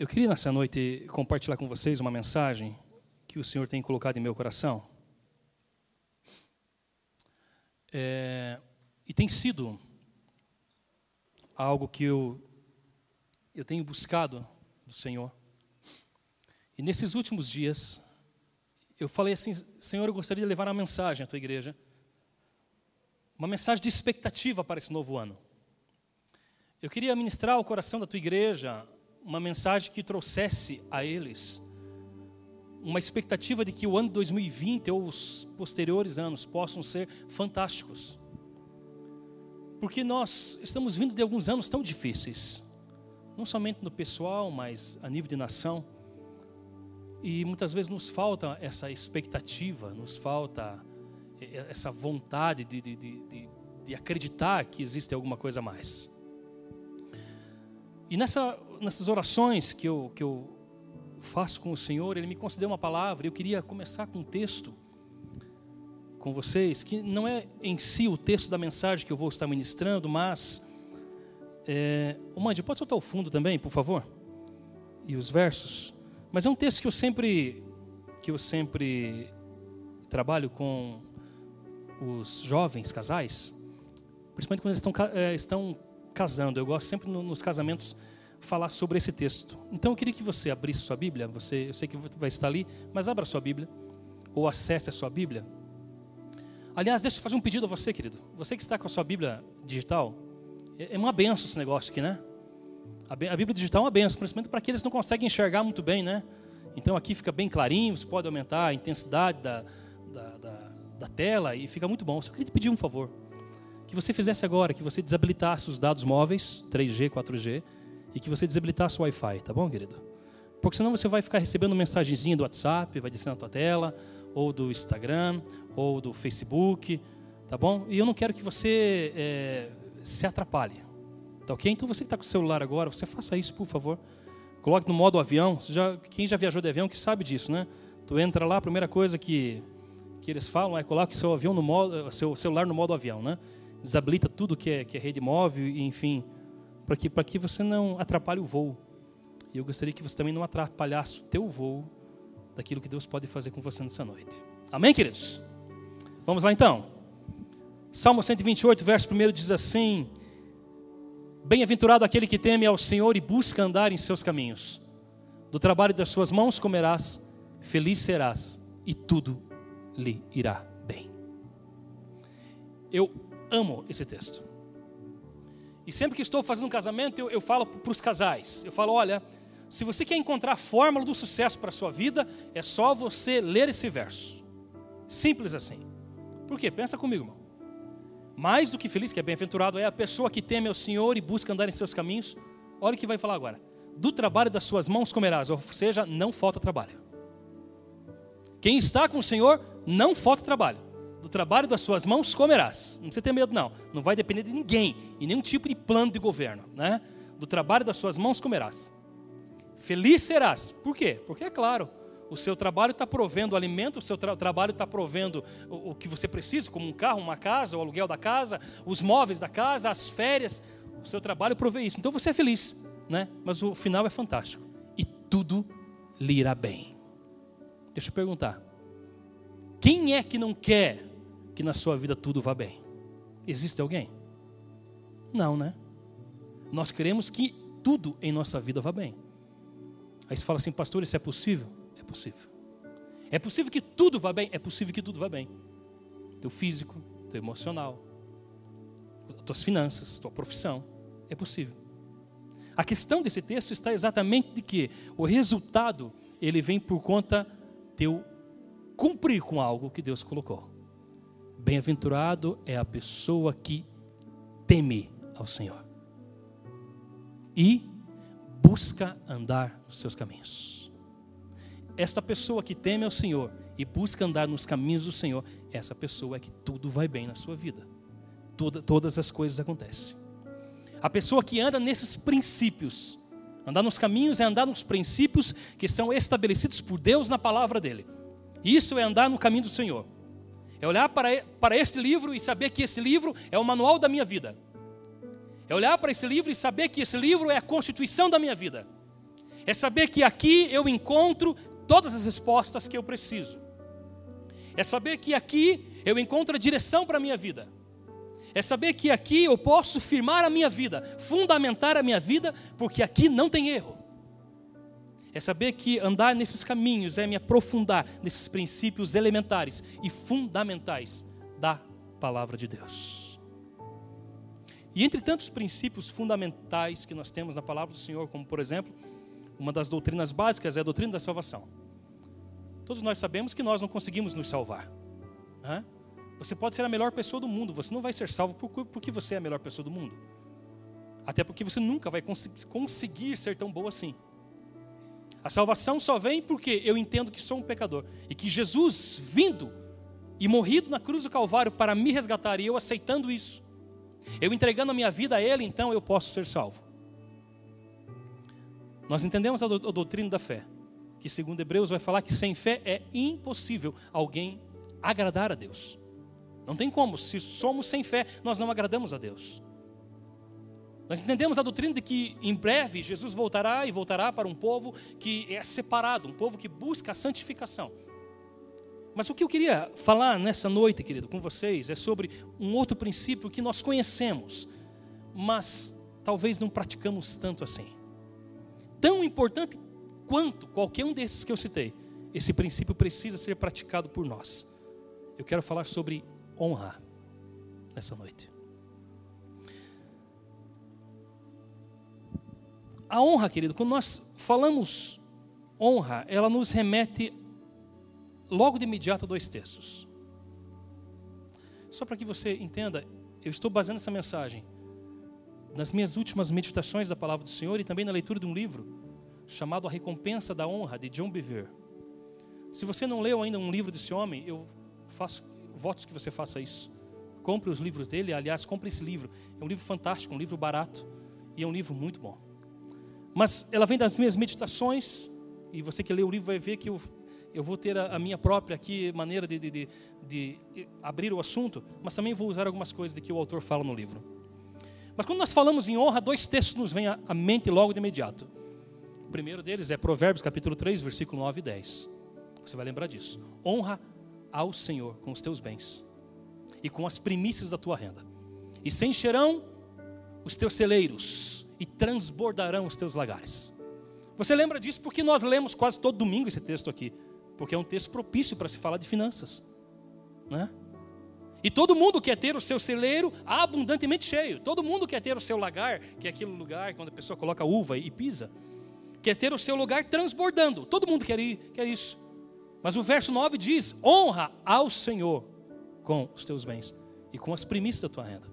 Eu queria nessa noite compartilhar com vocês uma mensagem que o Senhor tem colocado em meu coração. E tem sido algo que eu tenho buscado do Senhor. E nesses últimos dias, eu falei assim: Senhor, eu gostaria de levar uma mensagem à tua igreja. Uma mensagem de expectativa para esse novo ano. Eu queria ministrar ao coração da tua igreja uma mensagem que trouxesse a eles uma expectativa de que o ano de 2020 ou os posteriores anos possam ser fantásticos. Porque nós estamos vindo de alguns anos tão difíceis, não somente no pessoal, mas a nível de nação. E muitas vezes nos falta essa expectativa, nos falta essa vontade de acreditar que existe alguma coisa a mais. E nessas orações que eu faço com o Senhor, Ele me concedeu uma palavra. Eu queria começar com um texto com vocês, que não é em si o texto da mensagem que eu vou estar ministrando, mas... Mande, pode soltar o fundo também, por favor? E os versos. Mas é um texto que eu sempre trabalho com os jovens casais, principalmente quando eles estão casando. Eu gosto sempre nos casamentos falar sobre esse texto. Então eu queria que você abrisse sua Bíblia. Eu sei que vai estar ali, mas abra a sua Bíblia ou acesse a sua Bíblia. Aliás, deixa eu fazer um pedido a você, querido. Você que está com a sua Bíblia digital, é uma benção esse negócio aqui, né? A Bíblia digital é uma benção, principalmente para aqueles que não conseguem enxergar muito bem, né? Então aqui fica bem clarinho, você pode aumentar a intensidade da tela e fica muito bom. Eu só queria te pedir um favor, que você fizesse agora, que você desabilitasse os dados móveis, 3G, 4G, e que você desabilitasse o Wi-Fi, tá bom, querido? Porque senão você vai ficar recebendo mensagenzinha do WhatsApp, vai descer na tua tela, ou do Instagram, ou do Facebook, tá bom? E eu não quero que você se atrapalhe, tá ok? Então você que está com o celular agora, você faça isso, por favor. Coloque no modo avião. Quem já viajou de avião que sabe disso, né? Tu entra lá, a primeira coisa que eles falam é: coloque seu celular no modo avião, né? Desabilita tudo que é rede móvel, e, enfim, para que você não atrapalhe o voo. E eu gostaria que você também não atrapalhasse o teu voo daquilo que Deus pode fazer com você nessa noite. Amém, queridos? Vamos lá então. Salmo 128, verso 1 diz assim: bem-aventurado aquele que teme ao Senhor e busca andar em seus caminhos. Do trabalho das suas mãos comerás, feliz serás, e tudo lhe irá bem. Eu amo esse texto. E sempre que estou fazendo um casamento, eu falo para os casais. Eu falo: olha, se você quer encontrar a fórmula do sucesso para a sua vida, é só você ler esse verso. Simples assim. Por quê? Pensa comigo, irmão. Mais do que feliz, que é bem-aventurado, é a pessoa que teme ao Senhor e busca andar em seus caminhos. Olha o que vai falar agora. Do trabalho das suas mãos comerás, ou seja, não falta trabalho. Quem está com o Senhor, não falta trabalho. Do trabalho das suas mãos comerás. Não precisa ter medo, não. Não vai depender de ninguém, e nenhum tipo de plano de governo, né? Do trabalho das suas mãos comerás. Feliz serás. Por quê? Porque, é claro, o seu trabalho está provendo alimento, o seu trabalho está provendo o que você precisa, como um carro, uma casa, o aluguel da casa, os móveis da casa, as férias. O seu trabalho provê isso. Então você é feliz, né? Mas o final é fantástico. E tudo lhe irá bem. Deixa eu perguntar. Quem é que não quer que na sua vida tudo vá bem? Existe alguém? Não, né? Nós queremos que tudo em nossa vida vá bem. Aí você fala assim: pastor, isso é possível? É possível. É possível que tudo vá bem? É possível que tudo vá bem. Teu físico, teu emocional, tuas finanças, tua profissão. É possível. A questão desse texto está exatamente de que o resultado, ele vem por conta de eu cumprir com algo que Deus colocou. Bem-aventurado é a pessoa que teme ao Senhor e busca andar nos seus caminhos. Esta pessoa que teme ao Senhor e busca andar nos caminhos do Senhor, essa pessoa é que tudo vai bem na sua vida. Todas as coisas acontecem. A pessoa que anda nesses princípios, andar nos caminhos é andar nos princípios que são estabelecidos por Deus na palavra dele. Isso é andar no caminho do Senhor. É olhar para este livro e saber que esse livro é o manual da minha vida. É olhar para esse livro e saber que esse livro é a constituição da minha vida. É saber que aqui eu encontro todas as respostas que eu preciso. É saber que aqui eu encontro a direção para a minha vida. É saber que aqui eu posso firmar a minha vida, fundamentar a minha vida, porque aqui não tem erro. É saber que andar nesses caminhos é me aprofundar nesses princípios elementares e fundamentais da palavra de Deus. E entre tantos princípios fundamentais que nós temos na palavra do Senhor, como por exemplo, uma das doutrinas básicas é a doutrina da salvação. Todos nós sabemos que nós não conseguimos nos salvar. Você pode ser a melhor pessoa do mundo, você não vai ser salvo porque você é a melhor pessoa do mundo. Até porque você nunca vai conseguir ser tão boa assim. A salvação só vem porque eu entendo que sou um pecador. E que Jesus vindo e morrido na cruz do Calvário para me resgatar, e eu aceitando isso, eu entregando a minha vida a Ele, então eu posso ser salvo. Nós entendemos a doutrina da fé, que segundo Hebreus vai falar que sem fé é impossível alguém agradar a Deus. Não tem como, se somos sem fé, nós não agradamos a Deus. Nós entendemos a doutrina de que em breve Jesus voltará e voltará para um povo que é separado, um povo que busca a santificação. Mas o que eu queria falar nessa noite, querido, com vocês, é sobre um outro princípio que nós conhecemos, mas talvez não praticamos tanto assim. Tão importante quanto qualquer um desses que eu citei, esse princípio precisa ser praticado por nós. Eu quero falar sobre honra nessa noite. A honra, querido, quando nós falamos honra, ela nos remete logo de imediato a 2 textos. Só para que você entenda, eu estou baseando essa mensagem nas minhas últimas meditações da palavra do Senhor e também na leitura de um livro chamado A Recompensa da Honra, de John Bevere. Se você não leu ainda um livro desse homem, eu faço votos que você faça isso. Compre os livros dele, aliás, compre esse livro. É um livro fantástico, um livro barato e é um livro muito bom. Mas ela vem das minhas meditações, e você que lê o livro vai ver que eu vou ter a minha própria aqui maneira de abrir o assunto, mas também vou usar algumas coisas de que o autor fala no livro. Mas quando nós falamos em honra, 2 textos nos vêm à mente logo de imediato. O primeiro deles é Provérbios capítulo 3, versículo 9 e 10. Você vai lembrar disso. Honra ao Senhor com os teus bens e com as primícias da tua renda, e se encherão os teus celeiros e transbordarão os teus lagares. Você lembra disso porque nós lemos quase todo domingo esse texto aqui, porque é um texto propício para se falar de finanças, né? E todo mundo quer ter o seu celeiro abundantemente cheio. Todo mundo quer ter o seu lagar, que é aquele lugar quando a pessoa coloca uva e pisa, quer ter o seu lugar transbordando. Todo mundo quer isso. Mas o verso 9 diz: honra ao Senhor com os teus bens e com as primícias da tua renda.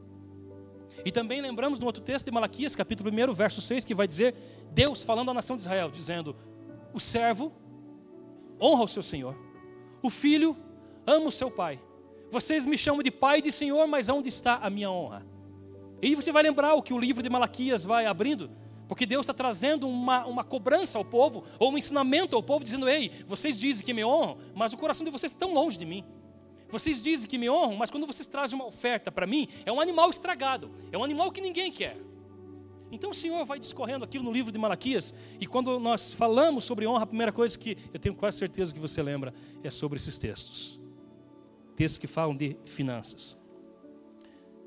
E também lembramos no outro texto de Malaquias, capítulo 1, verso 6, que vai dizer, Deus falando à nação de Israel, dizendo: o servo honra o seu Senhor, o filho ama o seu pai. Vocês me chamam de pai e de Senhor, mas onde está a minha honra? E você vai lembrar o que o livro de Malaquias vai abrindo, porque Deus está trazendo uma cobrança ao povo, ou um ensinamento ao povo, dizendo: ei, vocês dizem que me honram, mas o coração de vocês está tão longe de mim. Vocês dizem que me honram, mas quando vocês trazem uma oferta para mim, é um animal estragado, é um animal que ninguém quer. Então o Senhor vai discorrendo aquilo no livro de Malaquias, e quando nós falamos sobre honra, a primeira coisa que eu tenho quase certeza que você lembra é sobre esses textos. Textos que falam de finanças.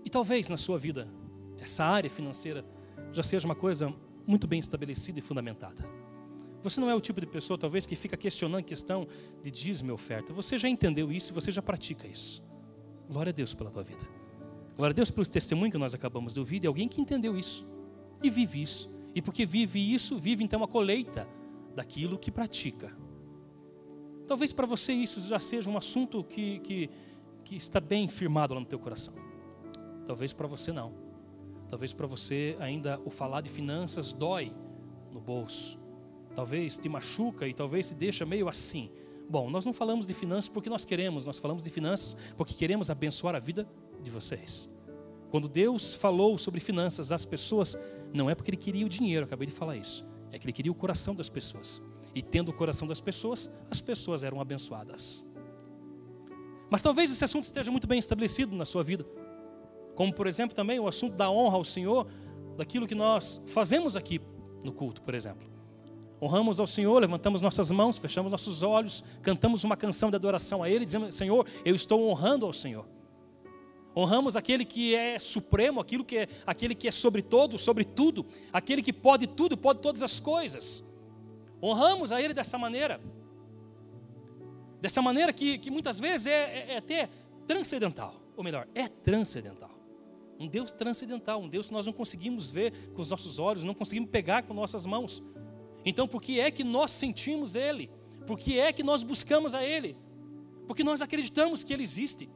E talvez na sua vida, essa área financeira já seja uma coisa muito bem estabelecida e fundamentada. Você não é o tipo de pessoa, talvez, que fica questionando a questão de dízimo e oferta. Você já entendeu isso e você já pratica isso. Glória a Deus pela tua vida. Glória a Deus pelo testemunho que nós acabamos de ouvir de alguém que entendeu isso e vive isso. E porque vive isso, vive então a colheita daquilo que pratica. Talvez para você isso já seja um assunto que está bem firmado lá no teu coração. Talvez para você não. Talvez para você ainda o falar de finanças dói no bolso. Talvez te machuca e talvez te deixa meio assim. Bom, nós não falamos de finanças porque nós queremos, nós falamos de finanças porque queremos abençoar a vida de vocês. Quando Deus falou sobre finanças às pessoas, não é porque Ele queria o dinheiro, eu acabei de falar isso. É que Ele queria o coração das pessoas. E tendo o coração das pessoas, as pessoas eram abençoadas. Mas talvez esse assunto esteja muito bem estabelecido na sua vida. Como, por exemplo, também o assunto da honra ao Senhor, daquilo que nós fazemos aqui no culto, por exemplo. Honramos ao Senhor, levantamos nossas mãos, fechamos nossos olhos, cantamos uma canção de adoração a Ele, dizendo: Senhor, eu estou honrando ao Senhor. Honramos aquele que é supremo, aquele que é sobre todo, sobre tudo, aquele que pode tudo, pode todas as coisas. Honramos a Ele dessa maneira que muitas vezes é até transcendental, ou melhor, é transcendental. Um Deus transcendental, um Deus que nós não conseguimos ver com os nossos olhos, não conseguimos pegar com nossas mãos. Então, por que é que nós sentimos Ele? Por que é que nós buscamos a Ele? Porque nós acreditamos que Ele existe.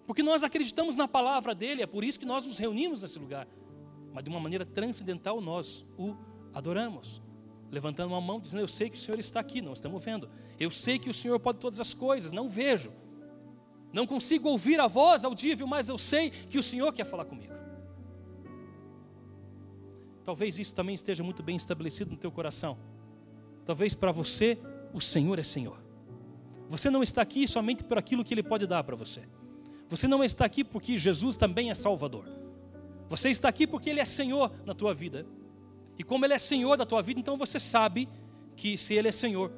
Porque nós acreditamos na palavra dEle, é por isso que nós nos reunimos nesse lugar. Mas de uma maneira transcendental nós o adoramos. Levantando uma mão, dizendo: eu sei que o Senhor está aqui, não estamos vendo. Eu sei que o Senhor pode todas as coisas, não vejo. Não consigo ouvir a voz audível, mas eu sei que o Senhor quer falar comigo. Talvez isso também esteja muito bem estabelecido no teu coração. Talvez para você, o Senhor é Senhor. Você não está aqui somente por aquilo que Ele pode dar para você. Você não está aqui porque Jesus também é Salvador. Você está aqui porque Ele é Senhor na tua vida. E como Ele é Senhor da tua vida, então você sabe que se Ele é Senhor,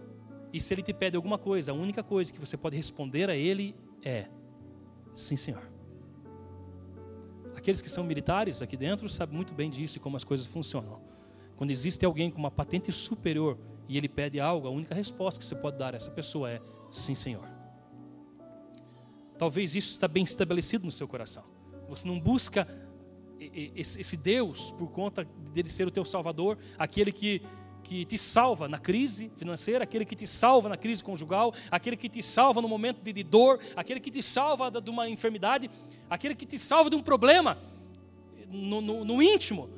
e se Ele te pede alguma coisa, a única coisa que você pode responder a Ele é: sim, Senhor. Aqueles que são militares aqui dentro sabem muito bem disso e como as coisas funcionam. Quando existe alguém com uma patente superior e ele pede algo, a única resposta que você pode dar a essa pessoa é: sim, Senhor. Talvez isso está bem estabelecido no seu coração. Você não busca esse Deus por conta dele ser o teu Salvador, aquele que te salva na crise financeira, aquele que te salva na crise conjugal, aquele que te salva no momento de dor, aquele que te salva de uma enfermidade, aquele que te salva de um problema no íntimo.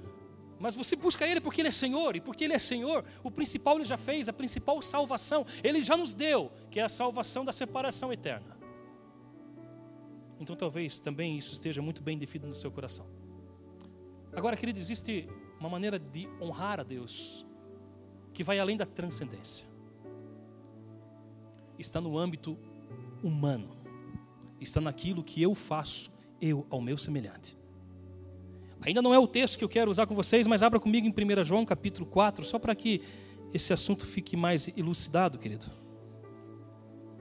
Mas você busca Ele porque Ele é Senhor, e porque Ele é Senhor, o principal Ele já fez, a principal salvação Ele já nos deu, que é a salvação da separação eterna. Então talvez também isso esteja muito bem definido no seu coração. Agora, querido, existe uma maneira de honrar a Deus que vai além da transcendência. Está no âmbito humano. Está naquilo que eu faço, eu ao meu semelhante. Ainda não é o texto que eu quero usar com vocês, mas abra comigo em 1 João capítulo 4, só para que esse assunto fique mais elucidado, querido.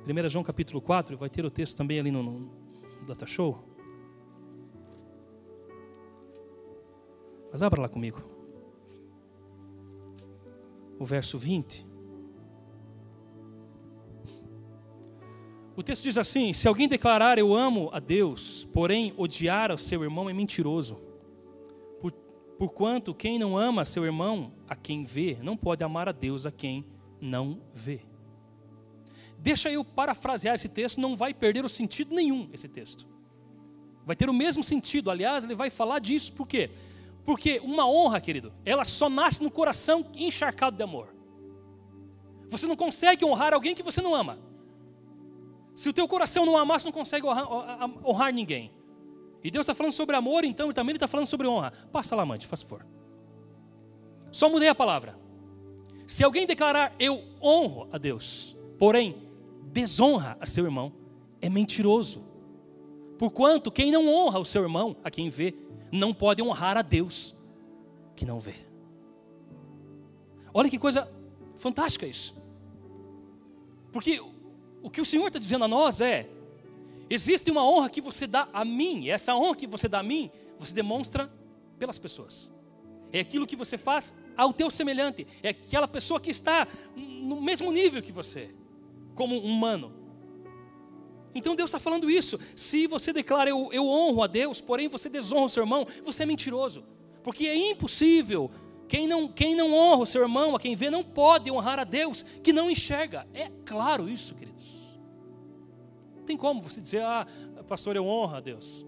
1 João capítulo 4, vai ter o texto também ali no Data Show. Mas abra lá comigo. O verso 20. O texto diz assim: se alguém declarar eu amo a Deus, porém odiar ao seu irmão, é mentiroso. Porquanto quem não ama seu irmão a quem vê, não pode amar a Deus a quem não vê. Deixa eu parafrasear esse texto, não vai perder o sentido nenhum esse texto. Vai ter o mesmo sentido, aliás, ele vai falar disso, por quê? Porque uma honra, querido, ela só nasce no coração encharcado de amor. Você não consegue honrar alguém que você não ama. Se o teu coração não amar, você não consegue honrar ninguém. E Deus está falando sobre amor, então, e também Ele está falando sobre honra. Passa lá, amante, faz favor. Só mudei a palavra. Se alguém declarar eu honro a Deus, porém desonra a seu irmão, é mentiroso. Porquanto quem não honra o seu irmão, a quem vê, não pode honrar a Deus que não vê. Olha que coisa fantástica isso. Porque o que o Senhor está dizendo a nós é: existe uma honra que você dá a mim, e essa honra que você dá a mim, você demonstra pelas pessoas. É aquilo que você faz ao teu semelhante, é aquela pessoa que está no mesmo nível que você, como humano. Então Deus está falando isso. Se você declara eu honro a Deus, porém você desonra o seu irmão, você é mentiroso. Porque é impossível. Quem não honra o seu irmão, a quem vê, não pode honrar a Deus que não enxerga. É claro isso, queridos. Não tem como você dizer: pastor, eu honro a Deus.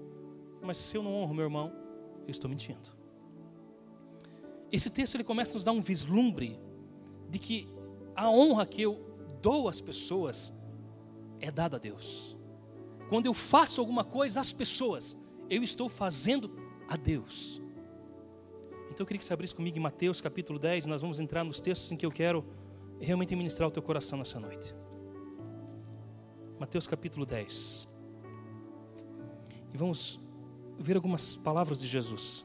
Mas se eu não honro meu irmão, eu estou mentindo. Esse texto ele começa a nos dar um vislumbre de que a honra que eu dou às pessoas é dada a Deus. Quando eu faço alguma coisa às pessoas, eu estou fazendo a Deus. Então eu queria que você abrisse comigo em Mateus capítulo 10, nós vamos entrar nos textos em que eu quero realmente ministrar o teu coração nessa noite. Mateus capítulo 10. E vamos ver algumas palavras de Jesus.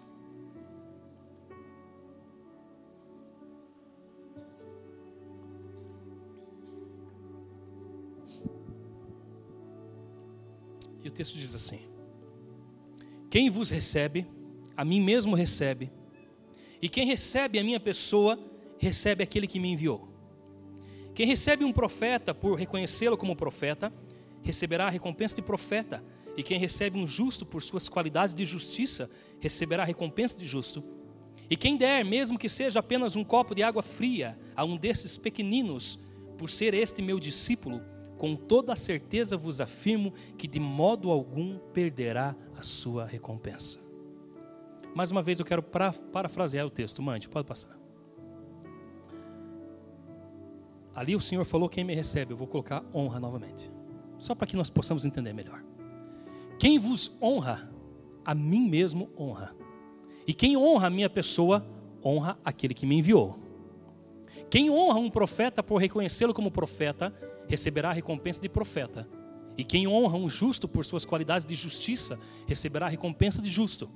E o texto diz assim: quem vos recebe, a mim mesmo recebe, e quem recebe a minha pessoa, recebe aquele que me enviou. Quem recebe um profeta por reconhecê-lo como profeta, receberá a recompensa de profeta. E quem recebe um justo por suas qualidades de justiça, receberá a recompensa de justo. E quem der, mesmo que seja apenas um copo de água fria, a um desses pequeninos, por ser este meu discípulo, com toda a certeza vos afirmo que de modo algum perderá a sua recompensa. Mais uma vez eu quero parafrasear o texto. Mande, pode passar. Ali o Senhor falou: quem me recebe, eu vou colocar honra novamente, só para que nós possamos entender melhor. Quem vos honra, a mim mesmo honra. E quem honra a minha pessoa, honra aquele que me enviou. Quem honra um profeta por reconhecê-lo como profeta, receberá a recompensa de profeta. E quem honra um justo por suas qualidades de justiça, receberá a recompensa de justo.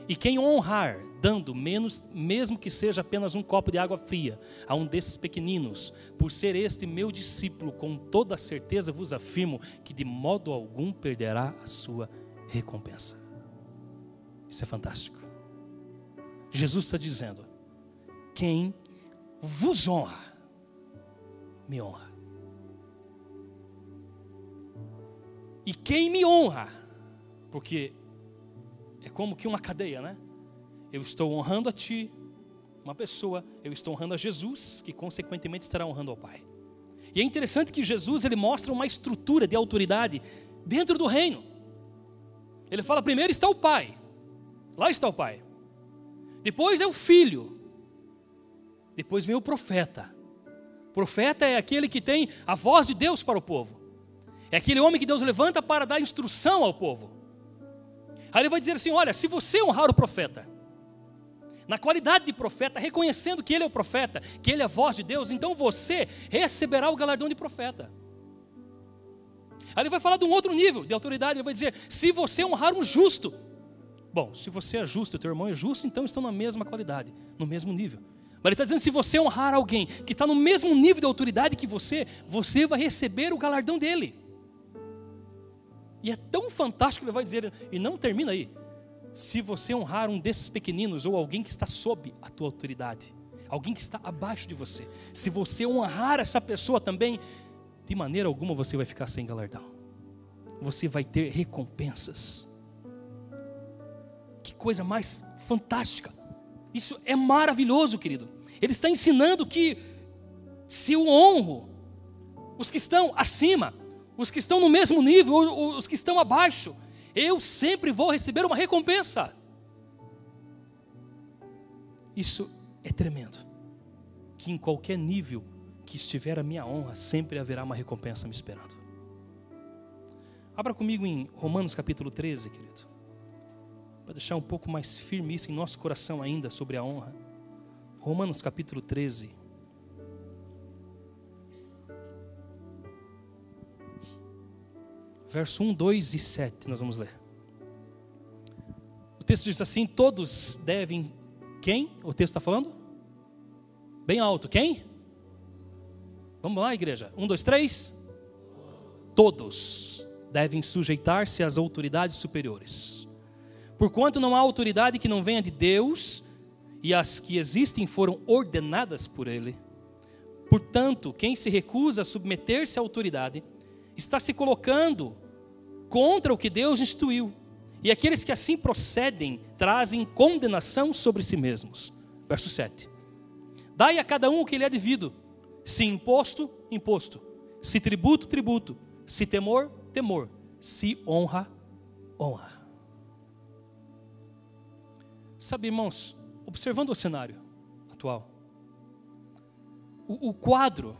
E quem honrar, dando menos, mesmo que seja apenas um copo de água fria, a um desses pequeninos, por ser este meu discípulo, com toda a certeza vos afirmo que de modo algum perderá a sua recompensa. Isso é fantástico. Jesus está dizendo: quem vos honra, me honra. E quem me honra, porque é como que uma cadeia, né? Eu estou honrando a ti, uma pessoa, eu estou honrando a Jesus, que consequentemente estará honrando ao Pai. E é interessante que Jesus, ele mostra uma estrutura de autoridade dentro do reino. Ele fala: primeiro está o Pai, lá está o Pai. Depois é o Filho. Depois vem o profeta. O profeta é aquele que tem a voz de Deus para o povo. É aquele homem que Deus levanta para dar instrução ao povo. Aí ele vai dizer assim: olha, se você honrar o profeta, na qualidade de profeta, reconhecendo que ele é o profeta, que ele é a voz de Deus, então você receberá o galardão de profeta. Aí ele vai falar de um outro nível de autoridade. Ele vai dizer: se você honrar um justo. Bom, se você é justo e teu irmão é justo, então estão na mesma qualidade, no mesmo nível. Mas ele está dizendo: se você honrar alguém que está no mesmo nível de autoridade que você vai receber o galardão dele. E é tão fantástico que ele vai dizer, e não termina aí: se você honrar um desses pequeninos, ou alguém que está sob a tua autoridade, alguém que está abaixo de você, se você honrar essa pessoa também, de maneira alguma você vai ficar sem galardão. Você vai ter recompensas. Que coisa mais fantástica. Isso é maravilhoso, querido. Ele está ensinando que se eu honro os que estão acima, os que estão no mesmo nível, os que estão abaixo, eu sempre vou receber uma recompensa. Isso é tremendo. Que em qualquer nível que estiver a minha honra, sempre haverá uma recompensa me esperando. Abra comigo em Romanos capítulo 13, querido, para deixar um pouco mais firme isso em nosso coração ainda sobre a honra. Romanos capítulo 13. Verso 1, 2 e 7, nós vamos ler. O texto diz assim: todos devem... Quem? O texto está falando? Bem alto, quem? Vamos lá, igreja. 1, 2, 3. Todos devem sujeitar-se às autoridades superiores. Porquanto não há autoridade que não venha de Deus, e as que existem foram ordenadas por Ele. Portanto, quem se recusa a submeter-se à autoridade está se colocando contra o que Deus instituiu. E aqueles que assim procedem trazem condenação sobre si mesmos. Verso 7. Dai a cada um o que lhe é devido. Se imposto, imposto. Se tributo, tributo. Se temor, temor. Se honra, honra. Sabe, irmãos, observando o cenário atual, o quadro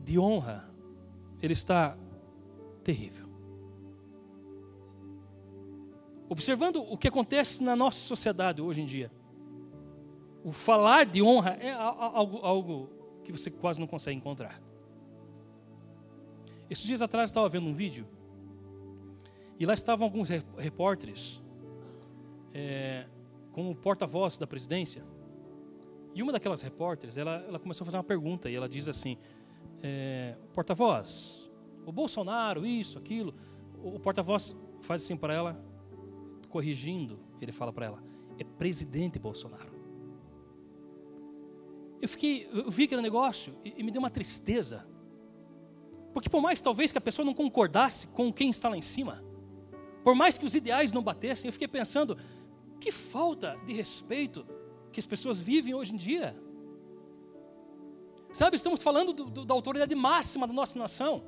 de honra, ele está terrível. Observando o que acontece na nossa sociedade hoje em dia, o falar de honra é algo que você quase não consegue encontrar. Esses dias atrás eu estava vendo um vídeo, e lá estavam alguns repórteres com o porta-voz da presidência, e uma daquelas repórteres, ela começou a fazer uma pergunta, e ela diz assim: porta-voz, o Bolsonaro, isso, aquilo, o porta-voz faz assim para ela, corrigindo, ele fala para ela, é presidente Bolsonaro. Eu vi aquele negócio e me deu uma tristeza. Porque por mais talvez que a pessoa não concordasse com quem está lá em cima, por mais que os ideais não batessem, eu fiquei pensando, que falta de respeito que as pessoas vivem hoje em dia. Sabe, estamos falando da autoridade máxima da nossa nação.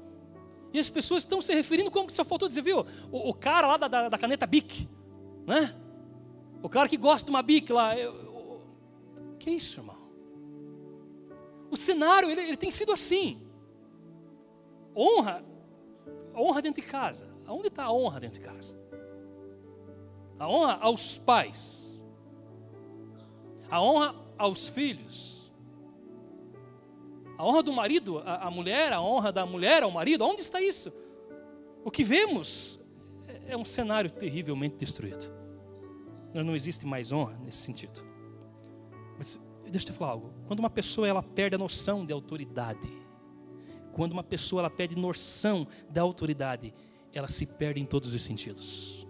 E as pessoas estão se referindo como que só faltou dizer, viu? O cara lá da caneta Bic, né? O cara que gosta de uma Bic lá. Que isso, irmão? O cenário, ele tem sido assim. Honra dentro de casa. Aonde está a honra dentro de casa? A honra aos pais. A honra aos filhos. A honra do marido à mulher, a honra da mulher ao marido. Onde está isso? O que vemos é um cenário terrivelmente destruído. Não existe mais honra nesse sentido. Mas deixa eu te falar algo. Quando uma pessoa ela perde a noção de autoridade, quando uma pessoa ela perde noção da autoridade, ela se perde em todos os sentidos.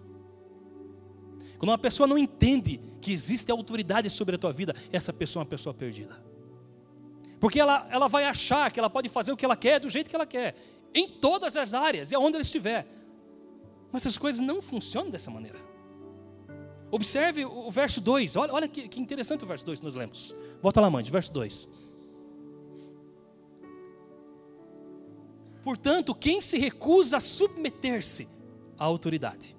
Quando uma pessoa não entende que existe autoridade sobre a tua vida, essa pessoa é uma pessoa perdida. Porque ela vai achar que ela pode fazer o que ela quer, do jeito que ela quer, em todas as áreas e aonde ela estiver. Mas as coisas não funcionam dessa maneira. Observe o verso 2, olha que interessante o verso 2 que nós lemos. Volta lá, Mande, verso 2. Portanto, quem se recusa a submeter-se à autoridade,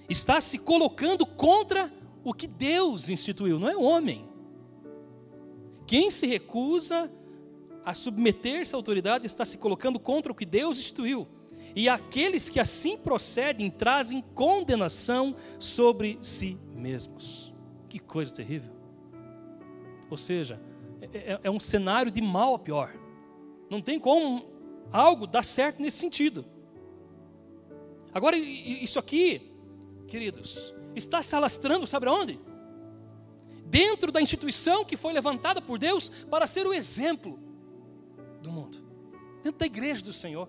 está se colocando contra o que Deus instituiu, não é o homem. Quem se recusa a submeter-se à autoridade está se colocando contra o que Deus instituiu. E aqueles que assim procedem trazem condenação sobre si mesmos. Que coisa terrível. Ou seja, é um cenário de mal a pior. Não tem como algo dar certo nesse sentido. Agora, isso aqui, queridos, está se alastrando, sabe aonde? Dentro da instituição que foi levantada por Deus para ser o exemplo do mundo. Dentro da igreja do Senhor.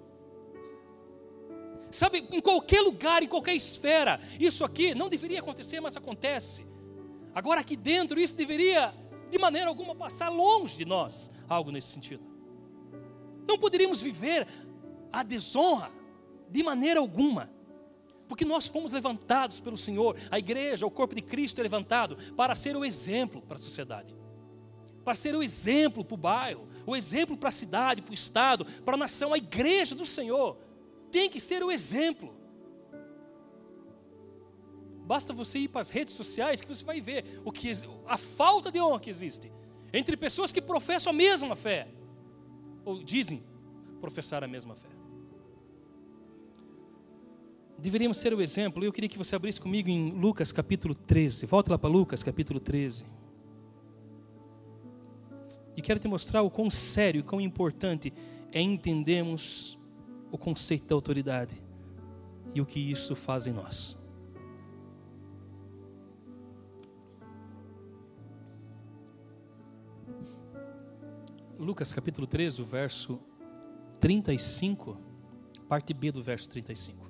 Sabe, em qualquer lugar, em qualquer esfera, isso aqui não deveria acontecer, mas acontece. Agora aqui dentro, isso deveria, de maneira alguma, passar longe de nós, algo nesse sentido. Não poderíamos viver a desonra de maneira alguma. Porque nós fomos levantados pelo Senhor, a igreja, o corpo de Cristo é levantado para ser o exemplo para a sociedade, para ser o exemplo para o bairro, o exemplo para a cidade, para o estado, para a nação. A igreja do Senhor tem que ser o exemplo. Basta você ir para as redes sociais que você vai ver a falta de honra que existe entre pessoas que professam a mesma fé, ou dizem professar a mesma fé. Deveríamos ser o exemplo. Eu queria que você abrisse comigo em Lucas capítulo 13. Volta lá para Lucas capítulo 13. E quero te mostrar o quão sério e quão importante é entendermos o conceito da autoridade e o que isso faz em nós. Lucas capítulo 13, o verso 35, parte B do verso 35.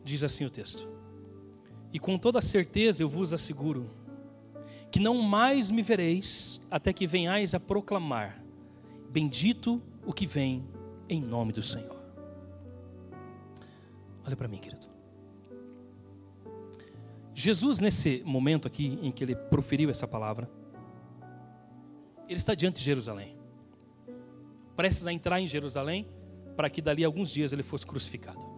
Diz assim o texto: e com toda certeza eu vos asseguro, que não mais me vereis, até que venhais a proclamar, bendito o que vem em nome do Senhor. Olha para mim, querido. Jesus, nesse momento aqui, em que ele proferiu essa palavra, ele está diante de Jerusalém, prestes a entrar em Jerusalém, para que dali a alguns dias ele fosse crucificado.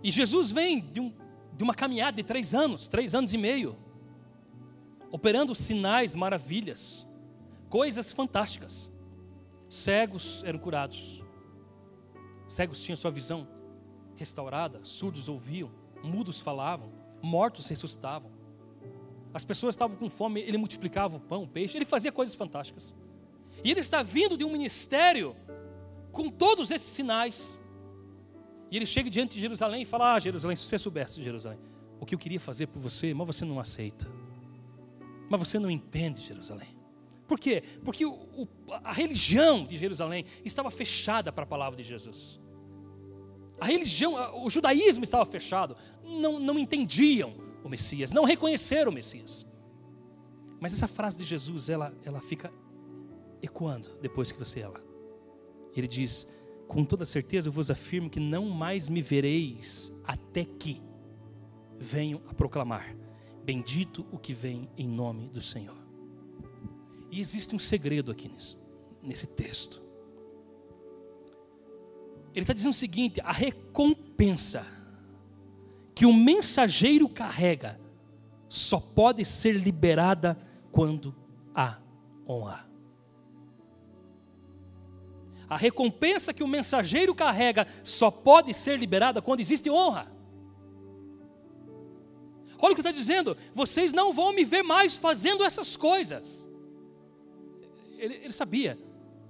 E Jesus vem de uma caminhada de 3 anos e meio, operando sinais, maravilhas, coisas fantásticas. Cegos eram curados, cegos tinham sua visão restaurada, surdos ouviam, mudos falavam, mortos ressuscitavam. As pessoas estavam com fome, ele multiplicava o pão, o peixe, ele fazia coisas fantásticas. E ele está vindo de um ministério com todos esses sinais. E ele chega diante de Jerusalém e fala: Jerusalém, se você soubesse, Jerusalém, o que eu queria fazer por você, mas você não aceita. Mas você não entende, Jerusalém. Por quê? Porque a religião de Jerusalém estava fechada para a palavra de Jesus. A religião, o judaísmo estava fechado. Não entendiam o Messias, não reconheceram o Messias. Mas essa frase de Jesus, ela fica ecoando depois que você ela. Ele diz: com toda certeza eu vos afirmo que não mais me vereis até que venham a proclamar: bendito o que vem em nome do Senhor. E existe um segredo aqui nesse texto. Ele está dizendo o seguinte: a recompensa que o mensageiro carrega só pode ser liberada quando há honra. A recompensa que o mensageiro carrega só pode ser liberada quando existe honra. Olha o que está dizendo: vocês não vão me ver mais fazendo essas coisas. Ele sabia,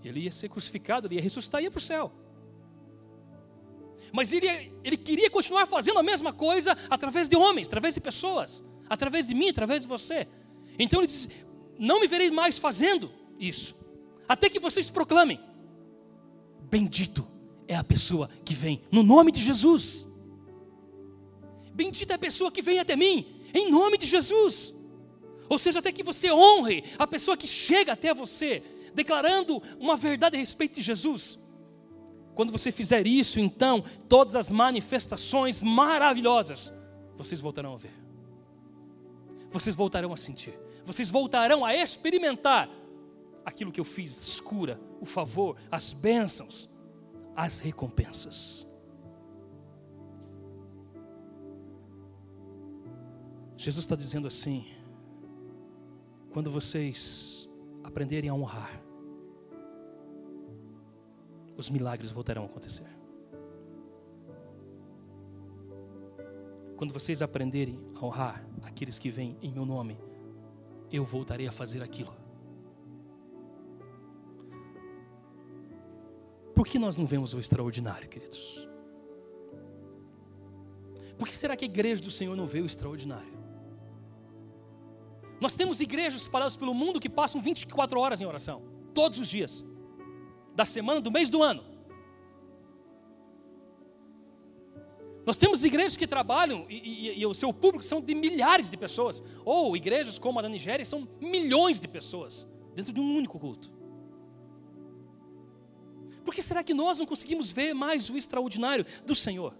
ele ia ser crucificado, ele ia ressuscitar e ia para o céu. Mas ele queria continuar fazendo a mesma coisa através de homens, através de pessoas, através de mim, através de você. Então ele disse: não me verei mais fazendo isso, até que vocês proclamem: bendito é a pessoa que vem no nome de Jesus. Bendita é a pessoa que vem até mim em nome de Jesus. Ou seja, até que você honre a pessoa que chega até você, declarando uma verdade a respeito de Jesus. Quando você fizer isso, então, todas as manifestações maravilhosas, vocês voltarão a ver. Vocês voltarão a sentir. Vocês voltarão a experimentar aquilo que eu fiz, a cura, o favor, as bênçãos, as recompensas. Jesus está dizendo assim: quando vocês aprenderem a honrar, os milagres voltarão a acontecer. Quando vocês aprenderem a honrar aqueles que vêm em meu nome, eu voltarei a fazer aquilo. Por que nós não vemos o extraordinário, queridos? Por que será que a igreja do Senhor não vê o extraordinário? Nós temos igrejas espalhadas pelo mundo que passam 24 horas em oração, todos os dias, da semana, do mês, do ano. Nós temos igrejas que trabalham e o seu público são de milhares de pessoas, ou igrejas como a da Nigéria são milhões de pessoas dentro de um único culto. Por que será que nós não conseguimos ver mais o extraordinário do Senhor?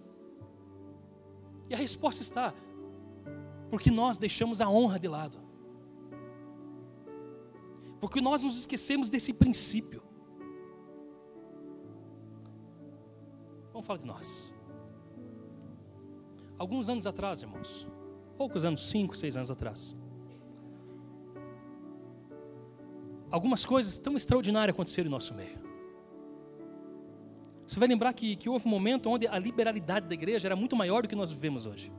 E a resposta está: porque nós deixamos a honra de lado. Porque nós nos esquecemos desse princípio. Vamos falar de nós. Alguns anos atrás, irmãos, poucos anos, 5, 6 anos atrás, algumas coisas tão extraordinárias aconteceram em nosso meio. Você vai lembrar que houve um momento onde a liberalidade da igreja era muito maior do que nós vivemos hoje.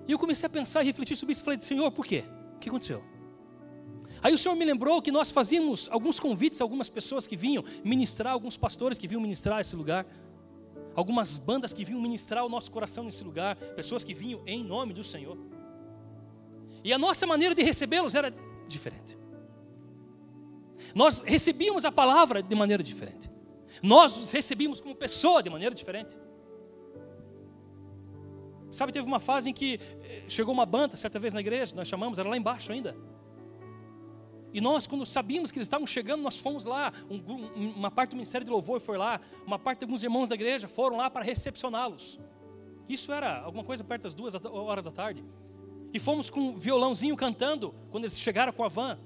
E eu comecei a pensar e refletir sobre isso. Falei: Senhor, por quê? O que aconteceu? Aí o Senhor me lembrou que nós fazíamos alguns convites a algumas pessoas que vinham ministrar, alguns pastores que vinham ministrar esse lugar, algumas bandas que vinham ministrar o nosso coração nesse lugar, pessoas que vinham em nome do Senhor. E a nossa maneira de recebê-los era diferente. Nós recebíamos a palavra de maneira diferente. Nós os recebíamos como pessoa de maneira diferente. Sabe, teve uma fase em que chegou uma banda, certa vez na igreja, nós chamamos, era lá embaixo ainda. E nós, quando sabíamos que eles estavam chegando, nós fomos lá, uma parte do Ministério de Louvor foi lá, uma parte de alguns irmãos da igreja foram lá para recepcioná-los. Isso era alguma coisa perto das 2 horas da tarde. E fomos com um violãozinho cantando, quando eles chegaram com a van,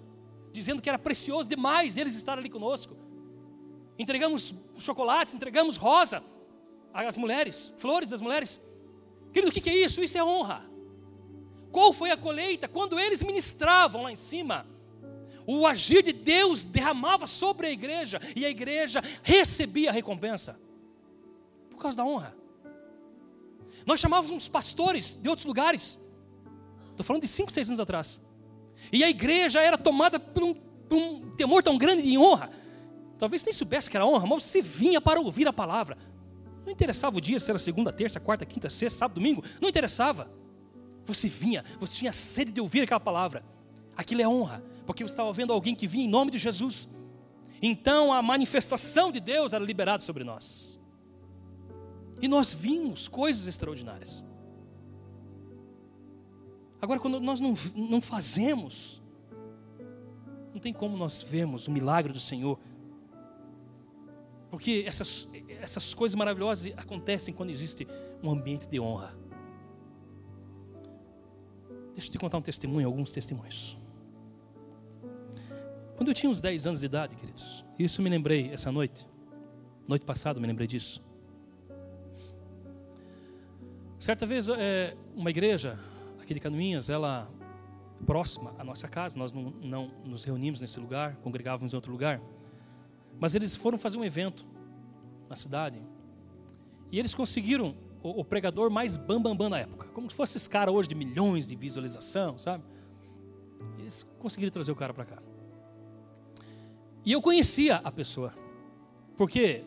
dizendo que era precioso demais eles estarem ali conosco. Entregamos chocolates, entregamos rosa às mulheres, flores das mulheres. Querido, o que é isso? Isso é honra. Qual foi a colheita? Quando eles ministravam lá em cima, o agir de Deus derramava sobre a igreja, e a igreja recebia a recompensa, por causa da honra. Nós chamávamos uns pastores de outros lugares, estou falando de 5, 6 anos atrás, e a igreja era tomada por um temor tão grande de honra. Talvez nem soubesse que era honra, mas você vinha para ouvir a palavra. Não interessava o dia, se era segunda, terça, quarta, quinta, sexta, sábado, domingo, não interessava. Você vinha, você tinha sede de ouvir aquela palavra. Aquilo é honra, porque eu estava vendo alguém que vinha em nome de Jesus. Então a manifestação de Deus era liberada sobre nós. E nós vimos coisas extraordinárias. Agora, quando nós não fazemos, não tem como nós vermos o milagre do Senhor. Porque essas coisas maravilhosas acontecem quando existe um ambiente de honra. Deixa eu te contar um testemunho, alguns testemunhos. Quando eu tinha uns 10 anos de idade, queridos, isso eu me lembrei essa noite passada eu me lembrei disso. Certa vez, uma igreja aqui de Canoinhas, ela próxima à nossa casa, nós não nos reunimos nesse lugar, congregávamos em outro lugar, mas eles foram fazer um evento na cidade, e eles conseguiram o pregador mais bambambam na época, como se fosse esse cara hoje de milhões de visualização, sabe? Eles conseguiram trazer o cara para cá. E eu conhecia a pessoa, porque,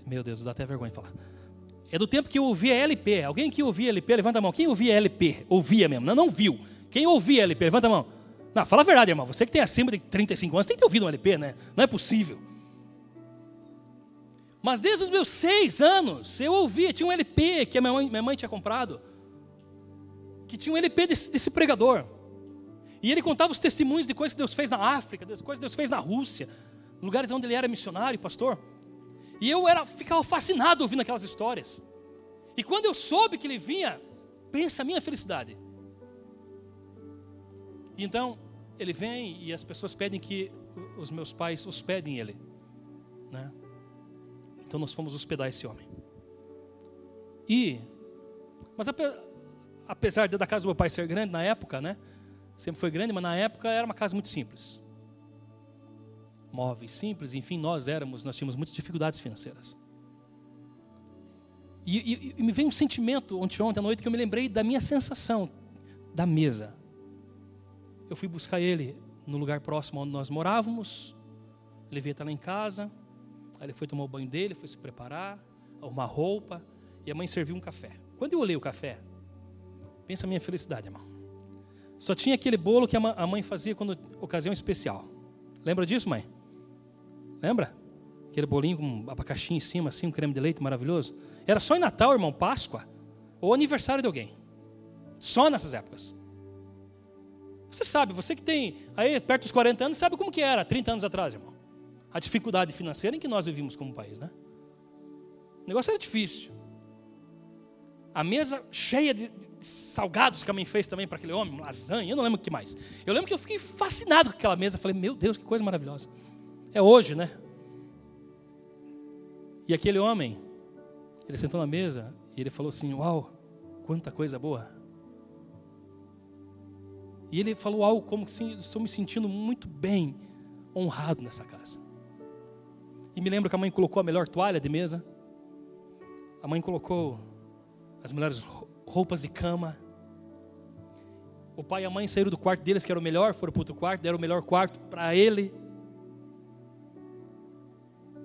meu Deus, dá até vergonha de falar. É do tempo que eu ouvia LP. Alguém que ouvia LP, levanta a mão. Quem ouvia LP? Ouvia mesmo, não viu. Quem ouvia LP, levanta a mão. Não, fala a verdade, irmão. Você que tem acima de 35 anos, tem que ter ouvido um LP, né? Não é possível. Mas desde os meus 6 anos, eu ouvia, tinha um LP que a minha mãe tinha comprado, que tinha um LP desse pregador. E ele contava os testemunhos de coisas que Deus fez na África, de coisas que Deus fez na Rússia, lugares onde ele era missionário, pastor. E eu ficava fascinado ouvindo aquelas histórias. E quando eu soube que ele vinha, pensa a minha felicidade. E então, ele vem e as pessoas pedem que os meus pais hospedem ele, né? Então nós fomos hospedar esse homem. Mas apesar da casa do meu pai ser grande na época, né? Sempre foi grande, mas na época era uma casa muito simples. Móveis simples, enfim, nós tínhamos muitas dificuldades financeiras. E me veio um sentimento ontem à noite que eu me lembrei da minha sensação da mesa. Eu fui buscar ele no lugar próximo onde nós morávamos, ele veio estar lá em casa, aí ele foi tomar o banho dele, foi se preparar, arrumar roupa, e a mãe serviu um café. Quando eu olhei o café, pensa a minha felicidade, irmão. Só tinha aquele bolo que a mãe fazia quando ocasião especial. Lembra disso, mãe? Lembra? Aquele bolinho com abacaxi em cima, assim, um creme de leite maravilhoso. Era só em Natal, irmão, Páscoa, ou aniversário de alguém. Só nessas épocas. Você sabe, você que tem aí perto dos 40 anos, sabe como que era 30 anos atrás, irmão. A dificuldade financeira em que nós vivíamos como país, né? O negócio era difícil. A mesa cheia de salgados que a mãe fez também para aquele homem, lasanha, eu não lembro o que mais. Eu lembro que eu fiquei fascinado com aquela mesa. Falei, meu Deus, que coisa maravilhosa. É hoje, né? E aquele homem, ele sentou na mesa e ele falou assim, uau, quanta coisa boa. E ele falou algo como assim, estou me sentindo muito bem honrado nessa casa. E me lembro que a mãe colocou a melhor toalha de mesa. A mãe colocou as melhores roupas de cama. O pai e a mãe saíram do quarto deles, que era o melhor, foram para outro quarto, deram o melhor quarto para ele.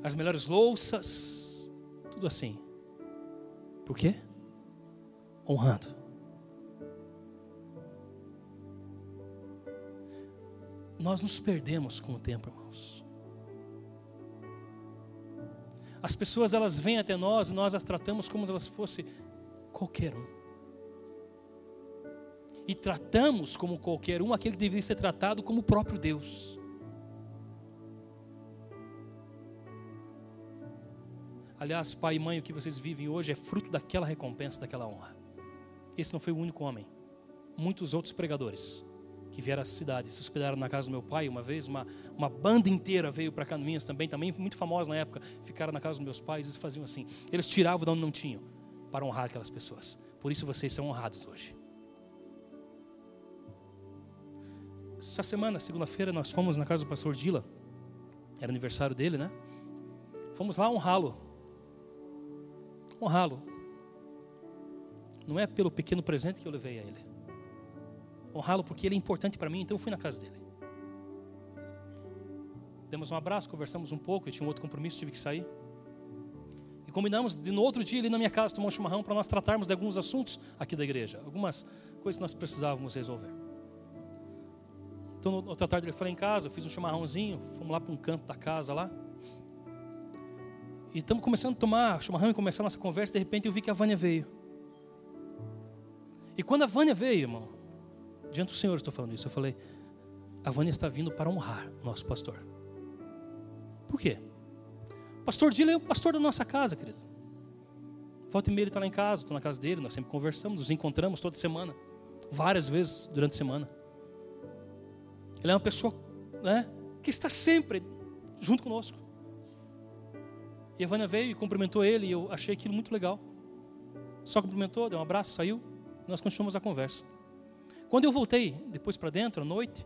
As melhores louças, tudo assim. Por quê? Honrando. Nós nos perdemos com o tempo, irmãos. As pessoas, elas vêm até nós e nós as tratamos como se elas fossem qualquer um. E tratamos como qualquer um aquele que deveria ser tratado como o próprio Deus. Aliás, pai e mãe, o que vocês vivem hoje é fruto daquela recompensa, daquela honra. Esse não foi o único homem. Muitos outros pregadores que vieram à cidade, se hospedaram na casa do meu pai uma vez, uma banda inteira veio para Canoinhas também muito famosa na época, ficaram na casa dos meus pais, eles faziam assim, eles tiravam de onde não tinham, para honrar aquelas pessoas. Por isso vocês são honrados hoje. Essa semana, segunda-feira, nós fomos na casa do pastor Dila, era aniversário dele, né? Fomos lá honrá-lo. Honrá-lo. Não é pelo pequeno presente que eu levei a ele. Honrá-lo porque ele é importante para mim, então eu fui na casa dele. Demos um abraço, conversamos um pouco, eu tinha um outro compromisso, tive que sair. E combinamos de no outro dia ali na minha casa tomar um chimarrão para nós tratarmos de alguns assuntos aqui da igreja. Algumas coisas que nós precisávamos resolver. Então, outra tarde ele foi lá em casa, eu fiz um chimarrãozinho, fomos lá para um canto da casa lá. E estamos começando a tomar chimarrão e começar a nossa conversa, de repente eu vi que a Vânia veio. E quando a Vânia veio, irmão, diante do Senhor estou falando isso, eu falei, a Vânia está vindo para honrar o nosso pastor. Por quê? O pastor Dila é o pastor da nossa casa, querido. Volta e meia ele está lá em casa, estou na casa dele, nós sempre conversamos, nos encontramos toda semana, várias vezes durante a semana. Ele é uma pessoa, né, que está sempre junto conosco. E a Vânia veio e cumprimentou ele, e eu achei aquilo muito legal. Só cumprimentou, deu um abraço, saiu, e nós continuamos a conversa. Quando eu voltei depois para dentro, à noite,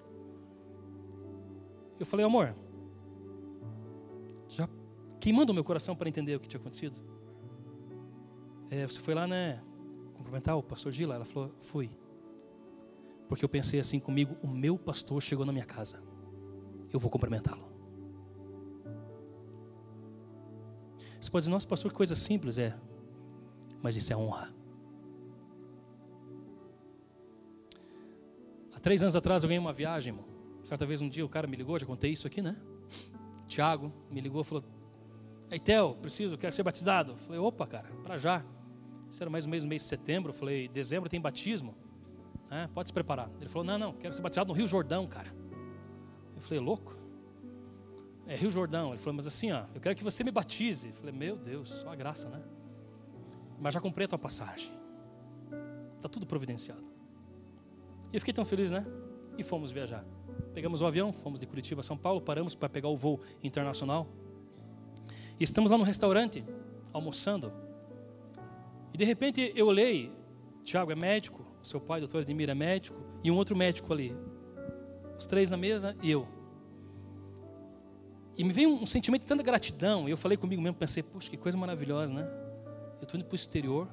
eu falei, amor, já queimando o meu coração para entender o que tinha acontecido. Você foi lá, né, cumprimentar o pastor Gila? Ela falou, fui. Porque eu pensei assim comigo, o meu pastor chegou na minha casa, eu vou cumprimentá-lo. Você pode dizer, nossa pastor, que coisa simples, mas isso é honra. Há 3 anos atrás eu ganhei uma viagem, irmão. Certa vez um dia o cara me ligou, já contei isso aqui, né? Tiago me ligou e falou, ei, Theo, quero ser batizado. Eu falei, opa, cara, para já. Isso era mais ou menos no mês de setembro. Eu falei, dezembro tem batismo, pode se preparar. Ele falou, não, quero ser batizado no Rio Jordão, cara. Eu falei, louco? Rio Jordão. Ele falou, mas assim, eu quero que você me batize. Eu falei, meu Deus, só a graça, né? Mas já comprei a tua passagem. Está tudo providenciado. E eu fiquei tão feliz, né? E fomos viajar. Pegamos o avião, fomos de Curitiba a São Paulo, paramos para pegar o voo internacional. E estamos lá no restaurante, almoçando. E de repente eu olhei, Tiago é médico, seu pai, doutor Edmir, é médico, e um outro médico ali. Os 3 na mesa e eu. E me veio um sentimento de tanta gratidão. E eu falei comigo mesmo, pensei, puxa, que coisa maravilhosa, né? Eu estou indo para o exterior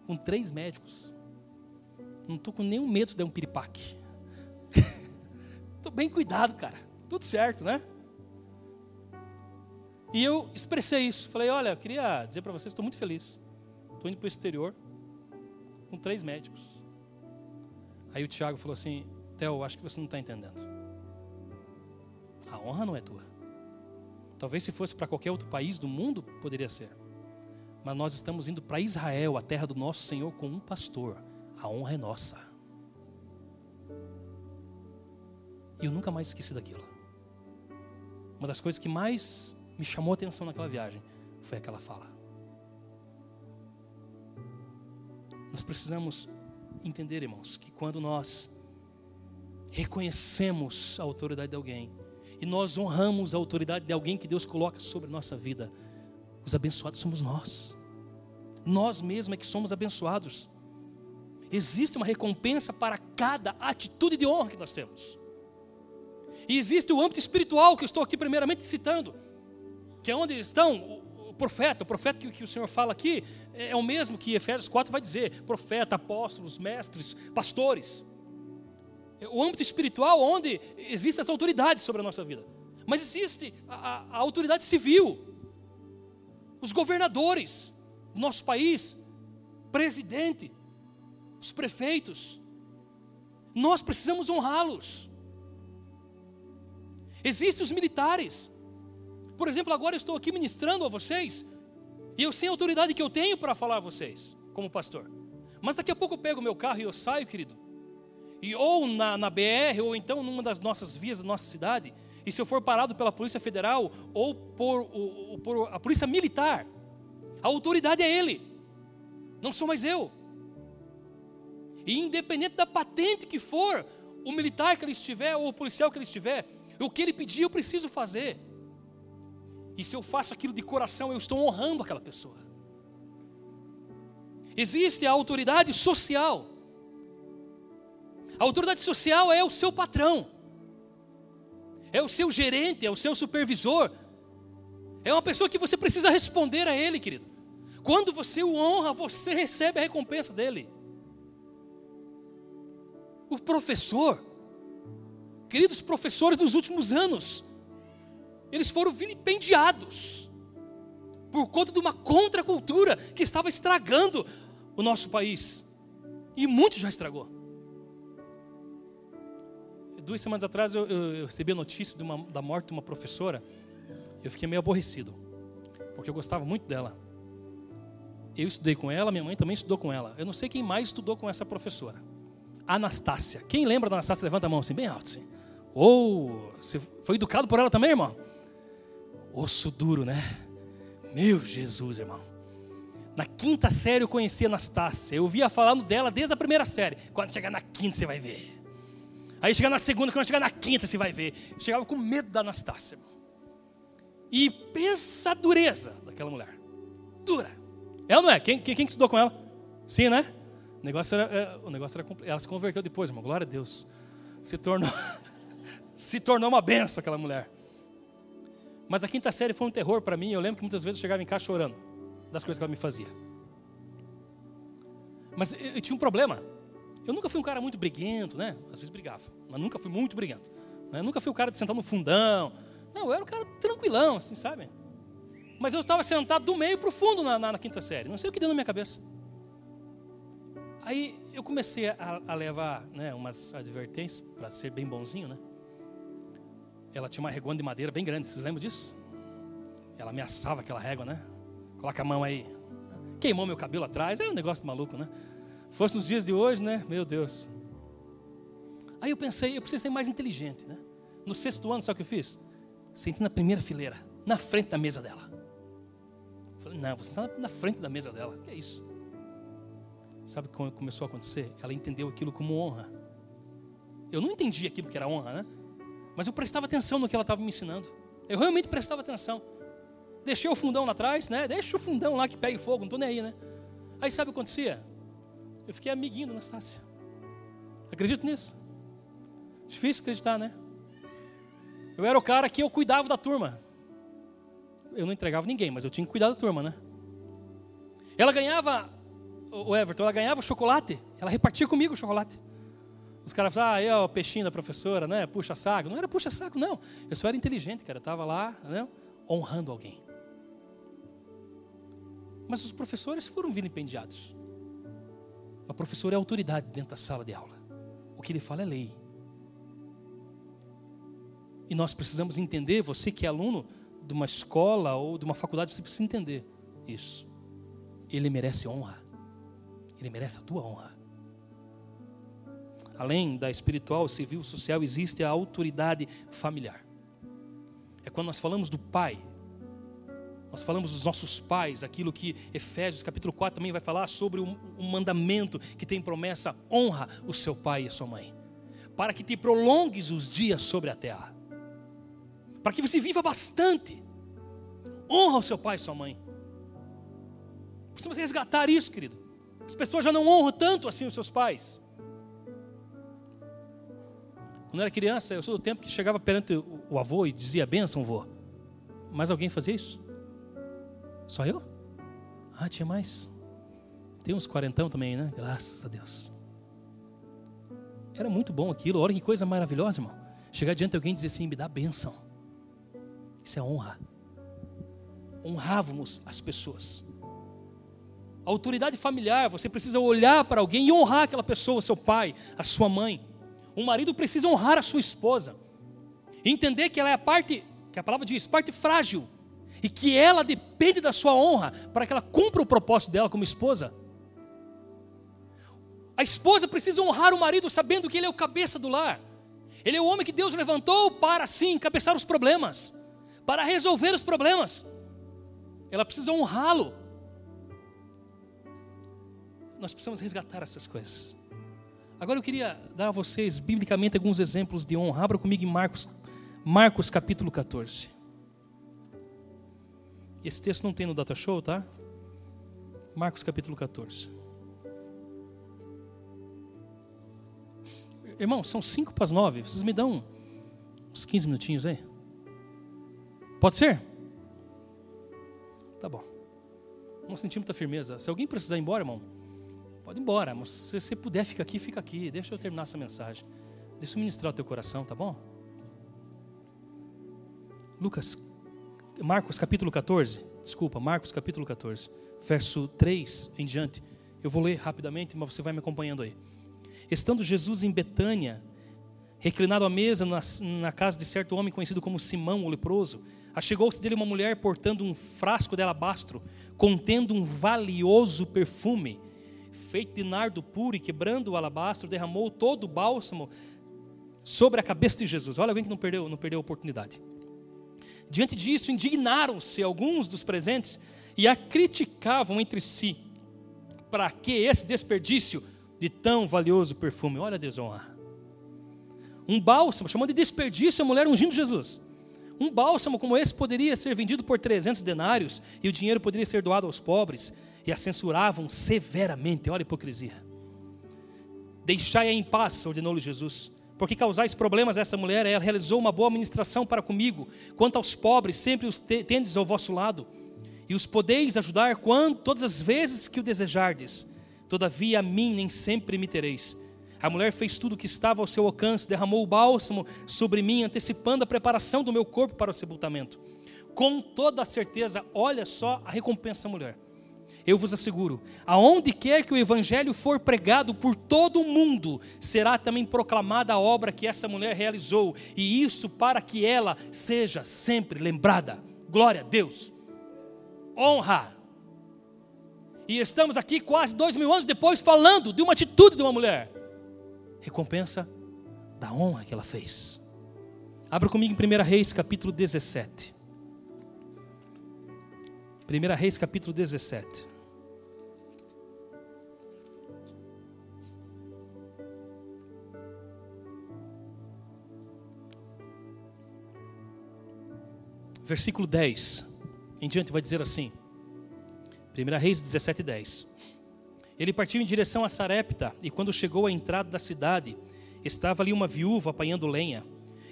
com 3 médicos. Não estou com nenhum medo de dar um piripaque. Estou bem cuidado, cara. Tudo certo, né? E eu expressei isso. Falei, olha, eu queria dizer para vocês, estou muito feliz. Estou indo para o exterior com 3 médicos. Aí o Tiago falou assim, Theo, acho que você não está entendendo. A honra não é tua. Talvez se fosse para qualquer outro país do mundo, poderia ser. Mas nós estamos indo para Israel, a terra do nosso Senhor, com um pastor. A honra é nossa. E eu nunca mais esqueci daquilo. Uma das coisas que mais me chamou a atenção naquela viagem foi aquela fala. Nós precisamos entender, irmãos, que quando nós reconhecemos a autoridade de alguém e nós honramos a autoridade de alguém que Deus coloca sobre a nossa vida, os abençoados somos nós. Nós mesmos é que somos abençoados. Existe uma recompensa para cada atitude de honra que nós temos. E existe o âmbito espiritual que eu estou aqui primeiramente citando, que é onde estão o profeta que o Senhor fala aqui, é o mesmo que Efésios 4 vai dizer, profeta, apóstolos, mestres, pastores. O âmbito espiritual onde existem as autoridades sobre a nossa vida. Mas existe a autoridade civil, os governadores do nosso país, presidente, os prefeitos. Nós precisamos honrá-los. Existem os militares. Por exemplo, agora eu estou aqui ministrando a vocês e eu sei a autoridade que eu tenho para falar a vocês, como pastor. Mas daqui a pouco eu pego o meu carro e eu saio, querido, e ou na BR, ou então numa das nossas vias da nossa cidade, e se eu for parado pela Polícia Federal ou por a Polícia Militar, a autoridade é ele, não sou mais eu. E independente da patente que for, o militar que ele estiver, ou o policial que ele estiver, o que ele pedir eu preciso fazer. E se eu faço aquilo de coração, eu estou honrando aquela pessoa. Existe a autoridade social. A autoridade social é o seu patrão, é o seu gerente, é o seu supervisor. É uma pessoa que você precisa responder a ele, querido. Quando você o honra, você recebe a recompensa dele. O professor, queridos professores dos últimos anos, eles foram vilipendiados por conta de uma contracultura que estava estragando o nosso país. E muito já estragou. 2 semanas atrás eu recebi a notícia da morte de uma professora. Eu fiquei meio aborrecido, porque eu gostava muito dela. Eu estudei com ela, minha mãe também estudou com ela. Eu não sei quem mais estudou com essa professora. Anastácia. Quem lembra da Anastácia? Levanta a mão assim, bem alto assim. Ou você foi educado por ela também, irmão? Osso duro, né? Meu Jesus, irmão. Na 5ª série eu conheci a Anastácia. Eu ouvia falando dela desde a 1ª série. Quando chegar na 5ª você vai ver. Aí chegar na 2ª, quando chegar na 5ª você vai ver. Eu chegava com medo da Anastácia, irmão. E pensa a dureza daquela mulher. Dura. Ela não é? Quem estudou com ela? Sim, né? O negócio era ela se converteu depois, irmão. Glória a Deus. Se tornou uma benção aquela mulher. Mas a 5ª série foi um terror para mim. Eu lembro que muitas vezes eu chegava em casa chorando das coisas que ela me fazia. Mas eu tinha um problema. Eu nunca fui um cara muito briguento, né? Às vezes brigava, mas nunca fui muito briguento. Eu nunca fui o cara de sentar no fundão. Não, eu era um cara tranquilão, assim, sabe? Mas eu estava sentado do meio para o fundo na 5ª série. Não sei o que deu na minha cabeça. Aí eu comecei a levar, né, umas advertências para ser bem bonzinho, né? Ela tinha uma régua de madeira bem grande, vocês lembram disso? Ela ameaçava aquela régua, né? Coloca a mão aí. Queimou meu cabelo atrás, é um negócio maluco, né? Fosse nos dias de hoje, né? Meu Deus. Aí eu pensei, eu preciso ser mais inteligente, né? No 6º ano, sabe o que eu fiz? Sentei na primeira fileira, na frente da mesa dela. Falei, não, vou sentar na frente da mesa dela. Que é isso? Sabe como começou a acontecer? Ela entendeu aquilo como honra. Eu não entendi aquilo que era honra, né? Mas eu prestava atenção no que ela estava me ensinando. Eu realmente prestava atenção. Deixei o fundão lá atrás, né? Deixa o fundão lá que pegue fogo, não estou nem aí, né? Aí sabe o que acontecia? Eu fiquei amiguinho da Anastácia. Acredito nisso? Difícil acreditar, né? Eu era o cara que eu cuidava da turma. Eu não entregava ninguém, mas eu tinha que cuidar da turma, né? Ela ganhava, o Everton, ela ganhava o chocolate. Ela repartia comigo o chocolate. Os caras falavam, é o peixinho da professora, né? Puxa saco. Não era puxa saco, não. Eu só era inteligente, cara. Eu estava lá, né? Honrando alguém. Mas os professores foram vilipendiados. A professora é autoridade dentro da sala de aula. O que ele fala é lei. E nós precisamos entender, você que é aluno de uma escola ou de uma faculdade, você precisa entender isso. Ele merece honra. Ele merece a tua honra. Além da espiritual, civil, social, existe a autoridade familiar. É quando nós falamos do pai. Nós falamos dos nossos pais, aquilo que Efésios capítulo 4 também vai falar sobre um mandamento que tem promessa: honra o seu pai e a sua mãe, para que te prolongues os dias sobre a terra, para que você viva bastante. Honra o seu pai e sua mãe. Precisamos resgatar isso, querido. As pessoas já não honram tanto assim os seus pais. Quando eu era criança, eu sou do tempo que chegava perante o avô e dizia: bênção, vô. Mas alguém fazia isso? Só eu? Ah, tinha mais. Tem uns 40 também, né? Graças a Deus. Era muito bom aquilo. Olha que coisa maravilhosa, irmão. Chegar diante de alguém e dizer assim: me dá bênção. Isso é honra. Honrávamos as pessoas. A autoridade familiar, você precisa olhar para alguém e honrar aquela pessoa, seu pai, a sua mãe. Um marido precisa honrar a sua esposa. E entender que ela é a parte, que a palavra diz, parte frágil. E que ela depende da sua honra para que ela cumpra o propósito dela como esposa. A esposa precisa honrar o marido sabendo que ele é o cabeça do lar. Ele é o homem que Deus levantou para, sim, encabeçar os problemas, para resolver os problemas. Ela precisa honrá-lo. Nós precisamos resgatar essas coisas. Agora eu queria dar a vocês, biblicamente, alguns exemplos de honra. Abra comigo em Marcos capítulo 14. Esse texto não tem no Data Show, tá? Marcos capítulo 14. Irmão, são 8:55. Vocês me dão uns 15 minutinhos aí? Pode ser? Tá bom. Não senti muita firmeza. Se alguém precisar ir embora, irmão, pode ir embora. Mas se você puder, fica aqui. Deixa eu terminar essa mensagem. Deixa eu ministrar o teu coração, tá bom? Marcos capítulo 14. Desculpa, Marcos capítulo 14. Verso 3 em diante. Eu vou ler rapidamente, mas você vai me acompanhando aí. Estando Jesus em Betânia, reclinado à mesa na casa de certo homem conhecido como Simão, o leproso, achegou-se dele uma mulher portando um frasco de alabastro, contendo um valioso perfume, feito de nardo puro, e quebrando o alabastro, derramou todo o bálsamo sobre a cabeça de Jesus. Olha alguém que não perdeu a oportunidade. Diante disso, indignaram-se alguns dos presentes e a criticavam entre si. Para que esse desperdício de tão valioso perfume? Olha a desonra. Um bálsamo, chamando de desperdício a mulher ungindo Jesus. Um bálsamo como esse poderia ser vendido por 300 denários e o dinheiro poderia ser doado aos pobres. E a censuravam severamente. Olha a hipocrisia. Deixai-a em paz, ordenou-lhe Jesus. Porque causais problemas a essa mulher, ela realizou uma boa administração para comigo. Quanto aos pobres, sempre os tendes ao vosso lado. E os podeis ajudar todas as vezes que o desejardes. Todavia a mim nem sempre me tereis. A mulher fez tudo o que estava ao seu alcance, derramou o bálsamo sobre mim, antecipando a preparação do meu corpo para o sepultamento. Com toda a certeza, olha só a recompensa da mulher. Eu vos asseguro, aonde quer que o evangelho for pregado por todo o mundo, será também proclamada a obra que essa mulher realizou, e isso para que ela seja sempre lembrada. Glória a Deus. Honra. E estamos aqui quase 2000 anos depois falando de uma atitude de uma mulher. Recompensa da honra que ela fez. Abra comigo em 1 Reis capítulo 17. 1 Reis capítulo 17. Versículo 10 em diante vai dizer assim. 1 Reis 17, 10. Ele partiu em direção a Sarepta, e quando chegou à entrada da cidade, estava ali uma viúva apanhando lenha.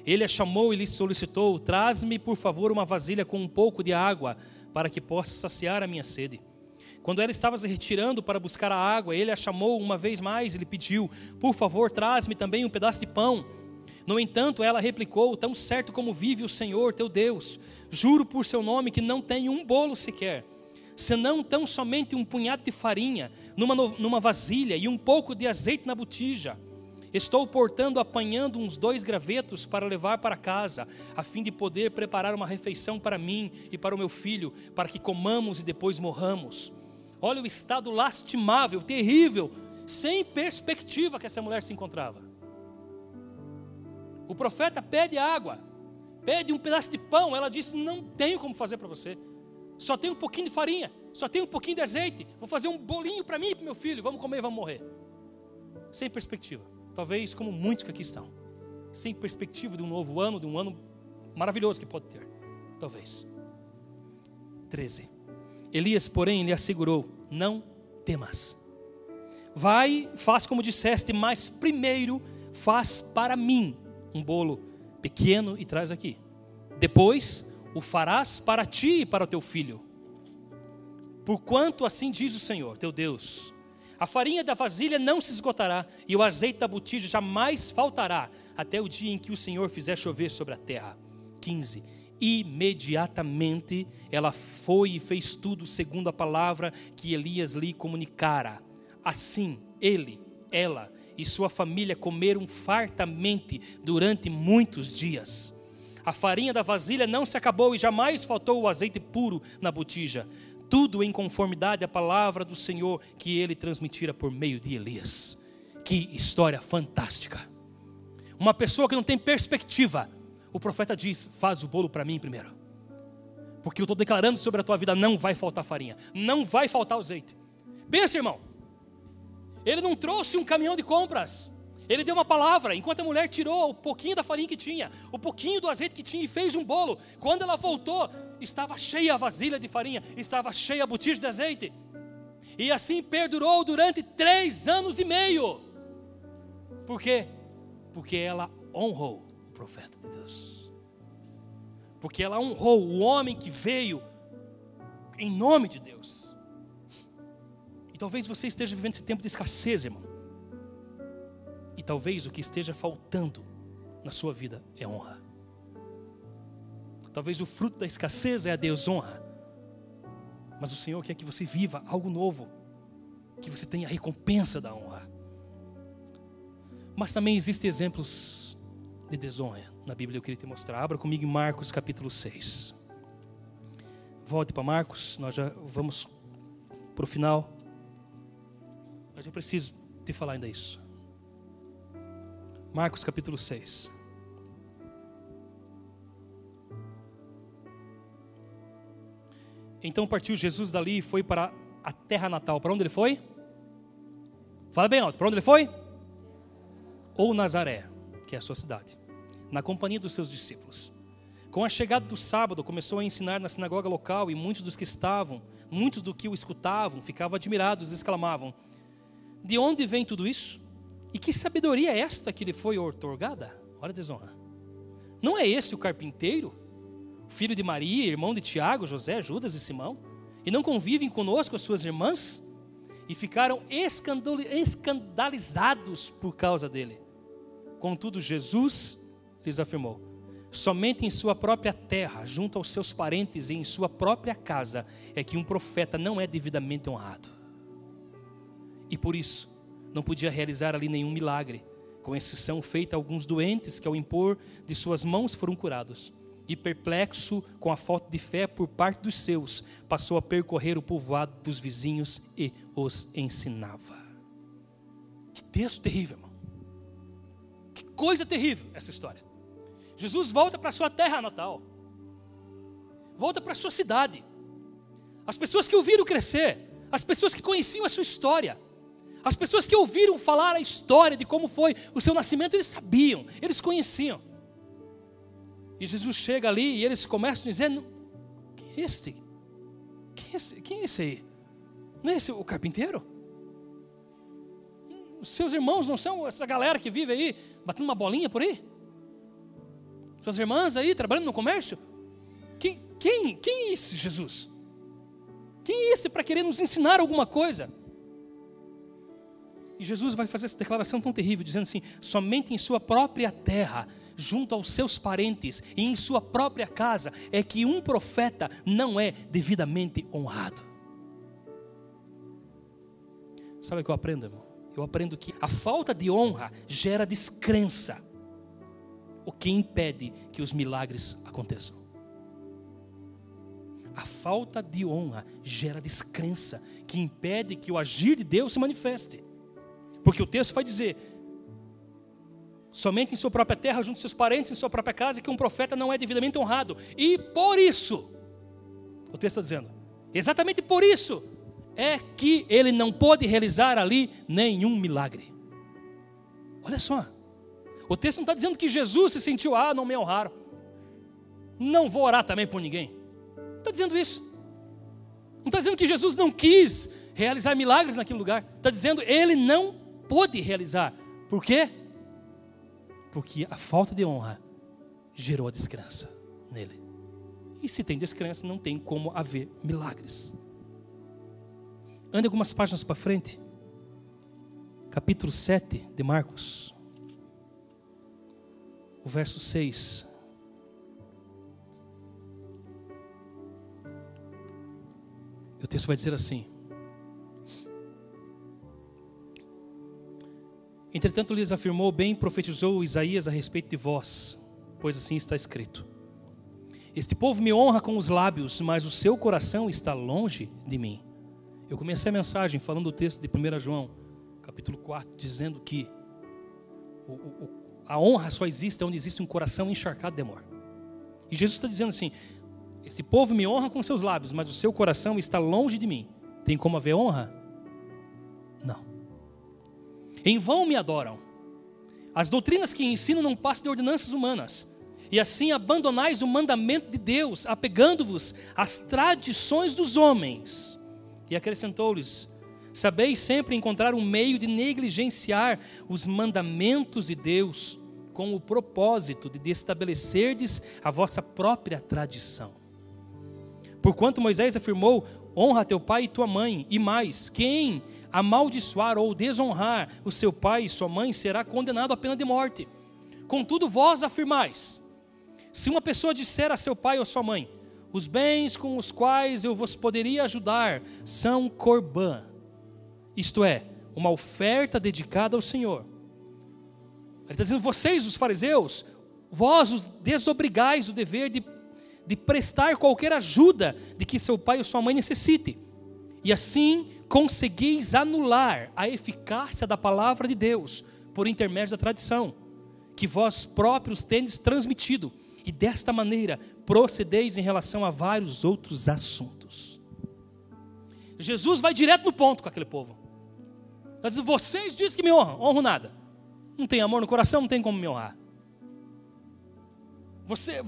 Ele a chamou e lhe solicitou: traz-me por favor uma vasilha com um pouco de água, para que possa saciar a minha sede. Quando ela estava se retirando para buscar a água, ele a chamou uma vez mais e lhe pediu: por favor, traz-me também um pedaço de pão. No entanto, ela replicou: tão certo como vive o Senhor teu Deus, juro por seu nome que não tenho um bolo sequer, senão tão somente um punhado de farinha numa vasilha e um pouco de azeite na botija. Estou, portanto, apanhando uns 2 gravetos para levar para casa, a fim de poder preparar uma refeição para mim e para o meu filho, para que comamos e depois morramos. Olha o estado lastimável, terrível, sem perspectiva que essa mulher se encontrava. O profeta pede água, pede um pedaço de pão. Ela disse: não tenho como fazer para você. Só tenho um pouquinho de farinha, só tenho um pouquinho de azeite. Vou fazer um bolinho para mim e para o meu filho. Vamos comer e vamos morrer. Sem perspectiva. Talvez como muitos que aqui estão. Sem perspectiva de um novo ano, de um ano maravilhoso que pode ter. Talvez. 13. Elias, porém, lhe assegurou: não temas. Vai, faz como disseste, mas primeiro faz para mim um bolo pequeno e traz aqui. Depois o farás para ti e para o teu filho. Porquanto assim diz o Senhor, teu Deus: a farinha da vasilha não se esgotará, e o azeite da botija jamais faltará, até o dia em que o Senhor fizer chover sobre a terra. 15. Imediatamente ela foi e fez tudo segundo a palavra que Elias lhe comunicara. Assim ela e sua família comeram fartamente durante muitos dias. A farinha da vasilha não se acabou e jamais faltou o azeite puro na botija. Tudo em conformidade à palavra do Senhor que ele transmitira por meio de Elias. Que história fantástica. Uma pessoa que não tem perspectiva. O profeta diz: faz o bolo para mim primeiro. Porque eu estou declarando sobre a tua vida: não vai faltar farinha, não vai faltar azeite. Pensa, irmão. Ele não trouxe um caminhão de compras. Ele deu uma palavra, enquanto a mulher tirou o pouquinho da farinha que tinha, o pouquinho do azeite que tinha e fez um bolo. Quando ela voltou, estava cheia a vasilha de farinha, estava cheia a botija de azeite. E assim perdurou durante 3 anos e meio. Por quê? Porque ela honrou o profeta de Deus. Porque ela honrou o homem que veio em nome de Deus. E talvez você esteja vivendo esse tempo de escassez, irmão. E talvez o que esteja faltando na sua vida é honra. Talvez o fruto da escassez é a desonra. Mas o Senhor quer que você viva algo novo. Que você tenha a recompensa da honra. Mas também existem exemplos de desonra na Bíblia eu queria te mostrar. Abra comigo em Marcos capítulo 6. Volte para Marcos, nós já vamos para o final. Mas eu preciso te falar ainda isso. Marcos capítulo 6. Então partiu Jesus dali e foi para a terra natal. Para onde ele foi? Fala bem alto. Para onde ele foi? Ou Nazaré, que é a sua cidade, na companhia dos seus discípulos. Com a chegada do sábado, começou a ensinar na sinagoga local, e muitos dos que o escutavam, ficavam admirados e exclamavam: de onde vem tudo isso? E que sabedoria é esta que lhe foi outorgada? Olha a desonra. Não é esse o carpinteiro, filho de Maria, irmão de Tiago, José, Judas e Simão? E não convivem conosco as suas irmãs? E ficaram escandalizados por causa dele. Contudo, Jesus lhes afirmou: somente em sua própria terra, junto aos seus parentes e em sua própria casa, é que um profeta não é devidamente honrado. E por isso, não podia realizar ali nenhum milagre, com exceção feita a alguns doentes que ao impor de suas mãos foram curados. E perplexo com a falta de fé por parte dos seus, passou a percorrer o povoado dos vizinhos e os ensinava. Que texto terrível, irmão. Que coisa terrível essa história. Jesus volta para a sua terra natal. Volta para a sua cidade. As pessoas que o viram crescer, as pessoas que conheciam a sua história, as pessoas que ouviram falar a história de como foi o seu nascimento, eles sabiam, eles conheciam. E Jesus chega ali e eles começam dizendo: quem é esse? Quem é esse aí? Não é esse o carpinteiro? Os seus irmãos não são essa galera que vive aí, batendo uma bolinha por aí? Suas irmãs aí, trabalhando no comércio? Quem é esse Jesus? Quem é esse para querer nos ensinar alguma coisa? E Jesus vai fazer essa declaração tão terrível, dizendo assim: somente em sua própria terra, junto aos seus parentes e em sua própria casa, é que um profeta não é devidamente honrado. Sabe o que eu aprendo, irmão? Eu aprendo que a falta de honra gera descrença, o que impede que os milagres aconteçam. A falta de honra gera descrença, que impede que o agir de Deus se manifeste. Porque o texto vai dizer: somente em sua própria terra, junto aos seus parentes, em sua própria casa, que um profeta não é devidamente honrado. E por isso, o texto está dizendo, exatamente por isso, é que ele não pôde realizar ali nenhum milagre. Olha só, o texto não está dizendo que Jesus se sentiu: não me honraram, não vou orar também por ninguém. Não está dizendo isso. Não está dizendo que Jesus não quis realizar milagres naquele lugar. Está dizendo ele não pôde realizar. Por quê? Porque a falta de honra gerou a descrença nele. E se tem descrença, não tem como haver milagres. Ande algumas páginas para frente. Capítulo 7 de Marcos. O verso 6. O texto vai dizer assim: entretanto lhes afirmou: bem profetizou Isaías a respeito de vós, pois assim está escrito: este povo me honra com os lábios, mas o seu coração está longe de mim. Eu comecei a mensagem falando do texto de 1 João, capítulo 4, dizendo que a honra só existe onde existe um coração encharcado de amor. E Jesus está dizendo assim: este povo me honra com seus lábios, mas o seu coração está longe de mim. Tem como haver honra? Não. Em vão me adoram. As doutrinas que ensino não passam de ordenanças humanas. E assim abandonais o mandamento de Deus, apegando-vos às tradições dos homens. E acrescentou-lhes: sabeis sempre encontrar um meio de negligenciar os mandamentos de Deus, com o propósito de estabelecerdes a vossa própria tradição. Porquanto Moisés afirmou: honra teu pai e tua mãe, e mais, quem amaldiçoar ou desonrar o seu pai e sua mãe será condenado à pena de morte. Contudo, vós afirmais: se uma pessoa disser a seu pai ou sua mãe: os bens com os quais eu vos poderia ajudar são corbã, isto é, uma oferta dedicada ao Senhor. Ele está dizendo: vocês, os fariseus, vós os desobrigais do dever de prestar qualquer ajuda de que seu pai ou sua mãe necessite. E assim conseguis anular a eficácia da palavra de Deus por intermédio da tradição, que vós próprios tendes transmitido. E desta maneira procedeis em relação a vários outros assuntos. Jesus vai direto no ponto com aquele povo. Ele diz: vocês dizem que me honram, honro nada. Não tem amor no coração, não tem como me honrar.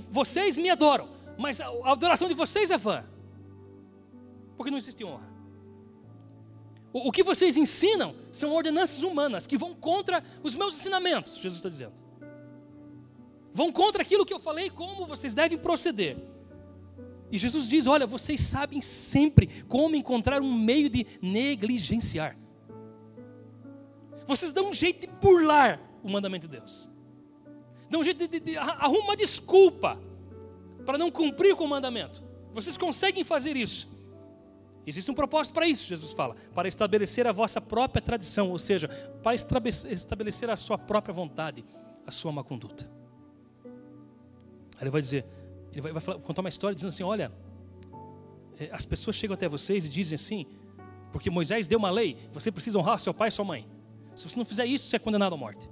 Vocês me adoram, mas a adoração de vocês é vã, porque não existe honra. O que vocês ensinam são ordenanças humanas que vão contra os meus ensinamentos, Jesus está dizendo. Vão contra aquilo que eu falei, como vocês devem proceder. E Jesus diz: olha, vocês sabem sempre como encontrar um meio de negligenciar. Vocês dão um jeito de burlar o mandamento de Deus. Dão um jeito de arrumar uma desculpa para não cumprir com o mandamento. Vocês conseguem fazer isso. Existe um propósito para isso, Jesus fala, para estabelecer a vossa própria tradição, ou seja, para estabelecer a sua própria vontade, a sua má conduta. Aí ele vai dizer, ele vai contar uma história dizendo assim: olha, as pessoas chegam até vocês e dizem assim, porque Moisés deu uma lei, você precisa honrar seu pai e sua mãe. Se você não fizer isso, você é condenado à morte.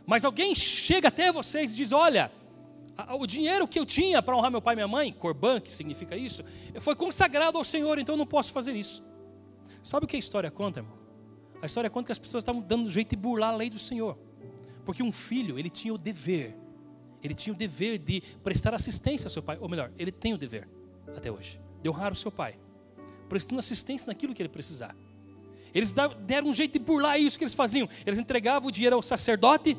Mas alguém chega até vocês e diz: olha, o dinheiro que eu tinha para honrar meu pai e minha mãe, Corban, que significa isso, foi consagrado ao Senhor, então eu não posso fazer isso. Sabe o que a história conta, irmão? A história conta que as pessoas estavam dando jeito de burlar a lei do Senhor. Porque um filho, ele tinha o dever de prestar assistência ao seu pai, ou melhor, ele tem o dever, até hoje, de honrar o seu pai, prestando assistência naquilo que ele precisar. Eles deram um jeito de burlar isso que eles faziam. Eles entregavam o dinheiro ao sacerdote,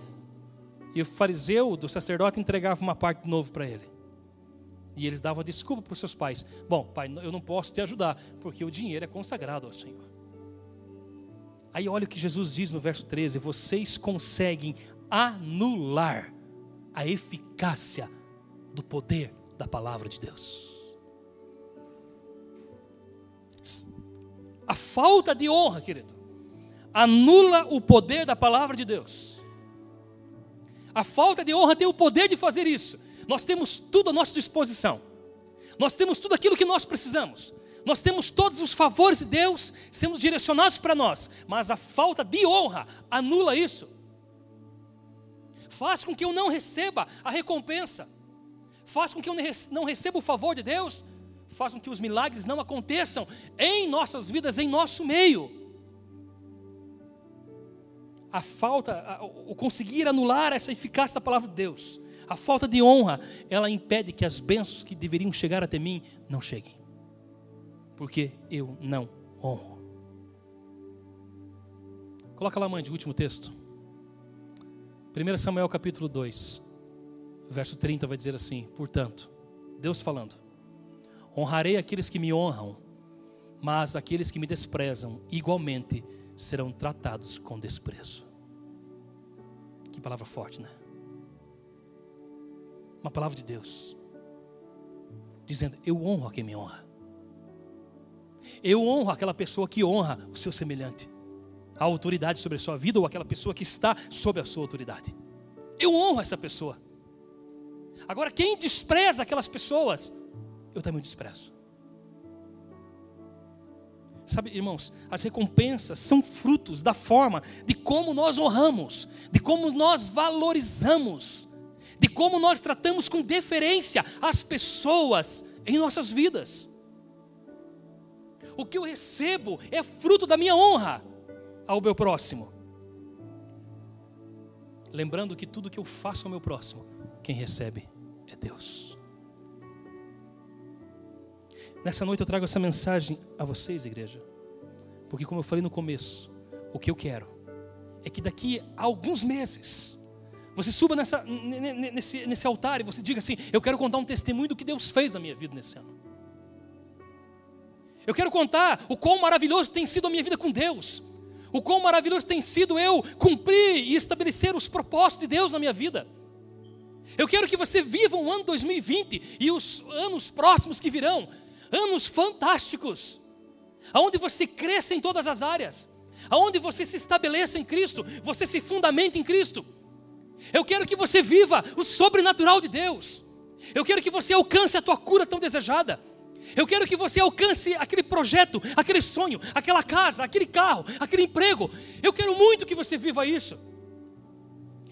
e o fariseu do sacerdote entregava uma parte de novo para ele. E eles davam desculpa para os seus pais: bom, pai, eu não posso te ajudar, porque o dinheiro é consagrado ao Senhor. Aí olha o que Jesus diz no verso 13: vocês conseguem anular a eficácia do poder da palavra de Deus. A falta de honra, querido, anula o poder da palavra de Deus. A falta de honra tem o poder de fazer isso. Nós temos tudo à nossa disposição. Nós temos tudo aquilo que nós precisamos. Nós temos todos os favores de Deus sendo direcionados para nós. Mas a falta de honra anula isso. Faz com que eu não receba a recompensa. Faz com que eu não receba o favor de Deus. Faz com que os milagres não aconteçam em nossas vidas, em nosso meio. O conseguir anular essa eficácia da palavra de Deus, a falta de honra, ela impede que as bênçãos que deveriam chegar até mim não cheguem, porque eu não honro. Coloca lá, mãe, de último texto, 1 Samuel capítulo 2, verso 30 vai dizer assim: portanto, Deus falando, honrarei aqueles que me honram, mas aqueles que me desprezam igualmente serão tratados com desprezo. Que palavra forte, né? Uma palavra de Deus dizendo: eu honro a quem me honra. Eu honro aquela pessoa que honra o seu semelhante, a autoridade sobre a sua vida, ou aquela pessoa que está sob a sua autoridade. Eu honro essa pessoa. Agora, quem despreza aquelas pessoas, eu também desprezo. Sabe, irmãos, as recompensas são frutos da forma de como nós honramos, de como nós valorizamos, de como nós tratamos com deferência as pessoas em nossas vidas. O que eu recebo é fruto da minha honra ao meu próximo. Lembrando que tudo que eu faço ao meu próximo, quem recebe é Deus. Nessa noite eu trago essa mensagem a vocês, igreja, porque, como eu falei no começo, o que eu quero é que daqui a alguns meses você suba nesse altar e você diga assim: eu quero contar um testemunho do que Deus fez na minha vida nesse ano. Eu quero contar o quão maravilhoso tem sido a minha vida com Deus, o quão maravilhoso tem sido eu cumprir e estabelecer os propósitos de Deus na minha vida. Eu quero que você viva um ano 2020 e os anos próximos que virão, anos fantásticos, aonde você cresça em todas as áreas, aonde você se estabeleça em Cristo, você se fundamenta em Cristo. Eu quero que você viva o sobrenatural de Deus. Eu quero que você alcance a tua cura tão desejada. Eu quero que você alcance aquele projeto, aquele sonho, aquela casa, aquele carro, aquele emprego. Eu quero muito que você viva isso.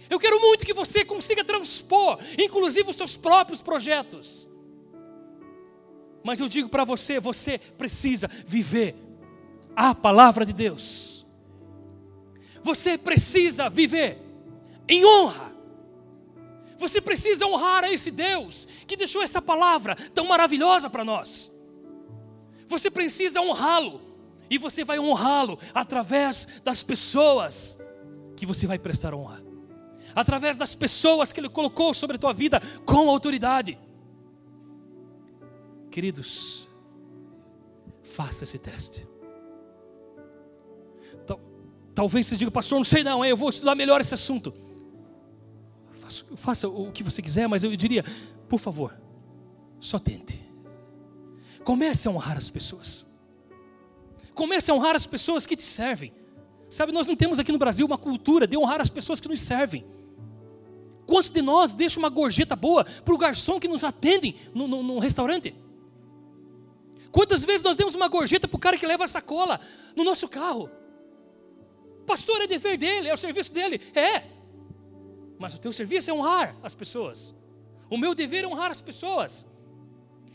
Eu quero muito que você consiga transpor, inclusive os seus próprios projetos. Mas eu digo para você, você precisa viver a palavra de Deus. Você precisa viver em honra. Você precisa honrar a esse Deus que deixou essa palavra tão maravilhosa para nós. Você precisa honrá-lo. E você vai honrá-lo através das pessoas que você vai prestar honra. Através das pessoas que Ele colocou sobre a tua vida com autoridade. Queridos, faça esse teste. Talvez você diga, pastor, não sei não, eu vou estudar melhor esse assunto. Faça o que você quiser, mas eu diria, por favor, só tente. Comece a honrar as pessoas. Comece a honrar as pessoas que te servem. Sabe, nós não temos aqui no Brasil uma cultura de honrar as pessoas que nos servem. Quantos de nós deixam uma gorjeta boa para o garçom que nos atende no restaurante? Quantas vezes nós demos uma gorjeta para o cara que leva a sacola no nosso carro? Pastor, é dever dele, é o serviço dele. É, mas o teu serviço é honrar as pessoas. O meu dever é honrar as pessoas.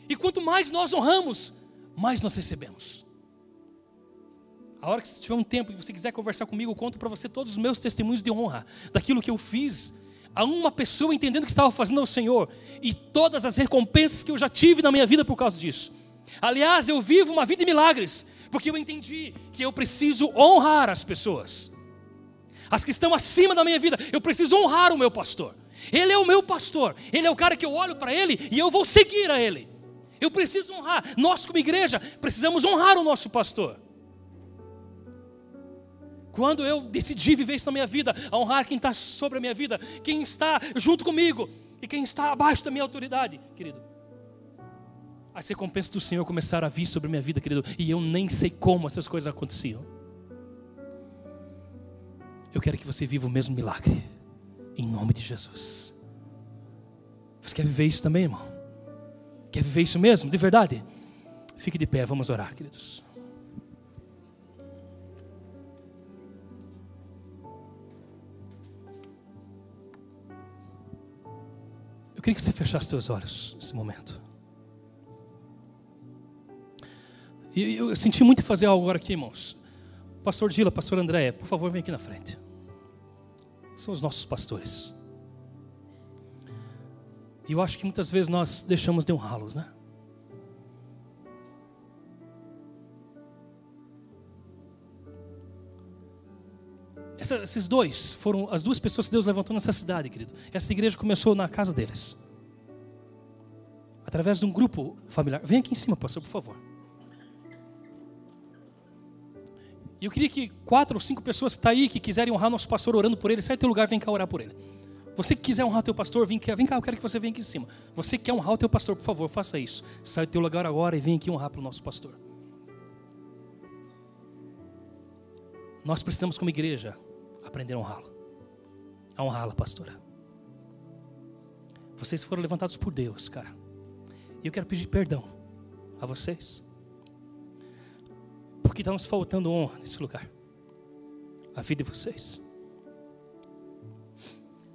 E quanto mais nós honramos, mais nós recebemos. A hora que você tiver um tempo e você quiser conversar comigo, eu conto para você todos os meus testemunhos de honra, daquilo que eu fiz a uma pessoa entendendo que estava fazendo ao Senhor, e todas as recompensas que eu já tive na minha vida por causa disso. Aliás, eu vivo uma vida de milagres, porque eu entendi que eu preciso honrar as pessoas. As que estão acima da minha vida, eu preciso honrar o meu pastor. Ele é o meu pastor, ele é o cara que eu olho para ele e eu vou seguir a ele. Eu preciso honrar, nós como igreja precisamos honrar o nosso pastor. Quando eu decidi viver isso na minha vida, a honrar quem está sobre a minha vida, quem está junto comigo e quem está abaixo da minha autoridade, querido, as recompensas do Senhor começaram a vir sobre a minha vida, querido, e eu nem sei como essas coisas aconteciam. Eu quero que você viva o mesmo milagre, em nome de Jesus. Você quer viver isso também, irmão? Quer viver isso mesmo, de verdade? Fique de pé, vamos orar, queridos. Eu queria que você fechasse seus olhos nesse momento. E eu senti muito em fazer algo agora aqui, irmãos. Pastor Dila, pastor André, por favor, vem aqui na frente. São os nossos pastores. E eu acho que muitas vezes nós deixamos de honrá-los, né? Esses dois foram as duas pessoas que Deus levantou nessa cidade, querido. Essa igreja começou na casa deles, através de um grupo familiar. Vem aqui em cima, pastor, por favor. E eu queria que 4 ou 5 pessoas que estão aí, que quiserem honrar nosso pastor orando por ele, sai do teu lugar, vem cá orar por ele. Você que quiser honrar o teu pastor, vem cá, eu quero que você venha aqui em cima. Você que quer honrar o teu pastor, por favor, faça isso. Sai do teu lugar agora e vem aqui honrar para o nosso pastor. Nós precisamos, como igreja, aprender a honrá-lo. A honrá-la, pastora. Vocês foram levantados por Deus, cara. E eu quero pedir perdão a vocês, porque está nos faltando honra nesse lugar. A vida de vocês.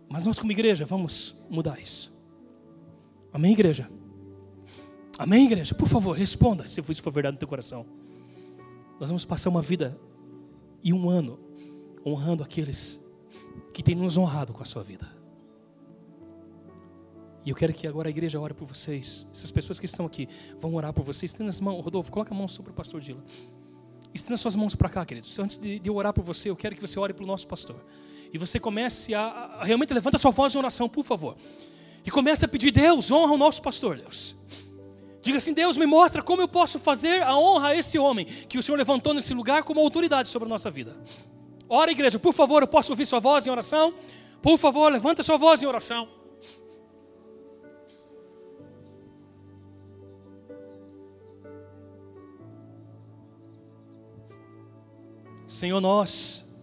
Mas nós como igreja vamos mudar isso. Amém, igreja? Amém, igreja? Por favor, responda se isso for verdade no teu coração. Nós vamos passar uma vida e um ano honrando aqueles que têm nos honrado com a sua vida. E eu quero que agora a igreja ore por vocês. Essas pessoas que estão aqui vão orar por vocês. Estenda as mãos, Rodolfo, coloca a mão sobre o pastor Dila. Estenda suas mãos para cá, queridos. Antes de eu orar por você, eu quero que você ore para o nosso pastor. E você comece a realmente levanta a sua voz em oração, por favor. E comece a pedir, Deus, honra o nosso pastor, Deus. Diga assim, Deus, me mostra como eu posso fazer a honra a esse homem que o Senhor levantou nesse lugar como autoridade sobre a nossa vida. Ora, igreja, por favor, eu posso ouvir sua voz em oração? Por favor, levanta a sua voz em oração. Senhor, nós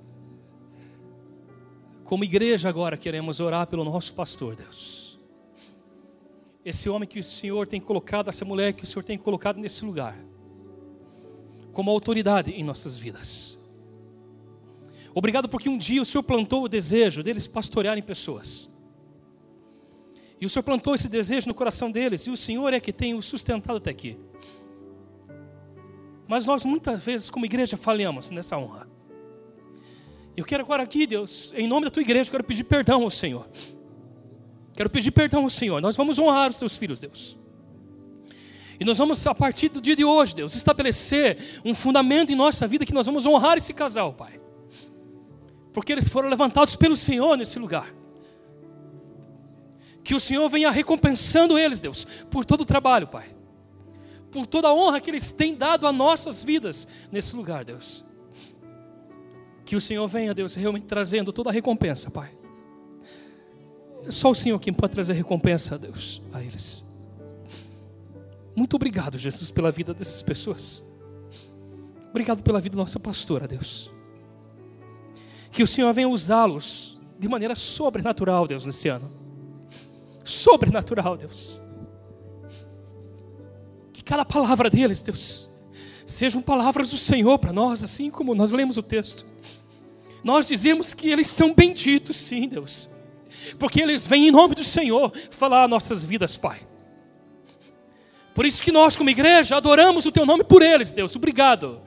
como igreja agora queremos orar pelo nosso pastor, Deus. Esse homem que o Senhor tem colocado, essa mulher que o Senhor tem colocado nesse lugar, como autoridade em nossas vidas. Obrigado porque um dia o Senhor plantou o desejo deles pastorearem pessoas. E o Senhor plantou esse desejo no coração deles, e o Senhor é que tem o sustentado até aqui. Mas nós muitas vezes como igreja falhamos nessa honra. Eu quero agora aqui, Deus, em nome da tua igreja, eu quero pedir perdão ao Senhor. Quero pedir perdão ao Senhor. Nós vamos honrar os teus filhos, Deus. E nós vamos, a partir do dia de hoje, Deus, estabelecer um fundamento em nossa vida que nós vamos honrar esse casal, Pai. Porque eles foram levantados pelo Senhor nesse lugar. Que o Senhor venha recompensando eles, Deus, por todo o trabalho, Pai. Por toda a honra que eles têm dado a nossas vidas nesse lugar, Deus. Que o Senhor venha, Deus, realmente trazendo toda a recompensa, Pai. É só o Senhor quem pode trazer recompensa, Deus, a eles. Muito obrigado, Jesus, pela vida dessas pessoas. Obrigado pela vida da nossa pastora, Deus. Que o Senhor venha usá-los de maneira sobrenatural, Deus, nesse ano. Sobrenatural, Deus. Que cada palavra deles, Deus, sejam palavras do Senhor para nós, assim como nós lemos o texto. Nós dizemos que eles são benditos, sim, Deus. Porque eles vêm em nome do Senhor falar nossas vidas, Pai. Por isso que nós, como igreja, adoramos o teu nome por eles, Deus. Obrigado.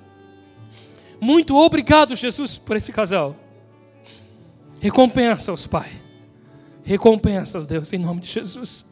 Muito obrigado, Jesus, por esse casal. Recompensa-os, Pai. Recompensa-os, Deus, em nome de Jesus.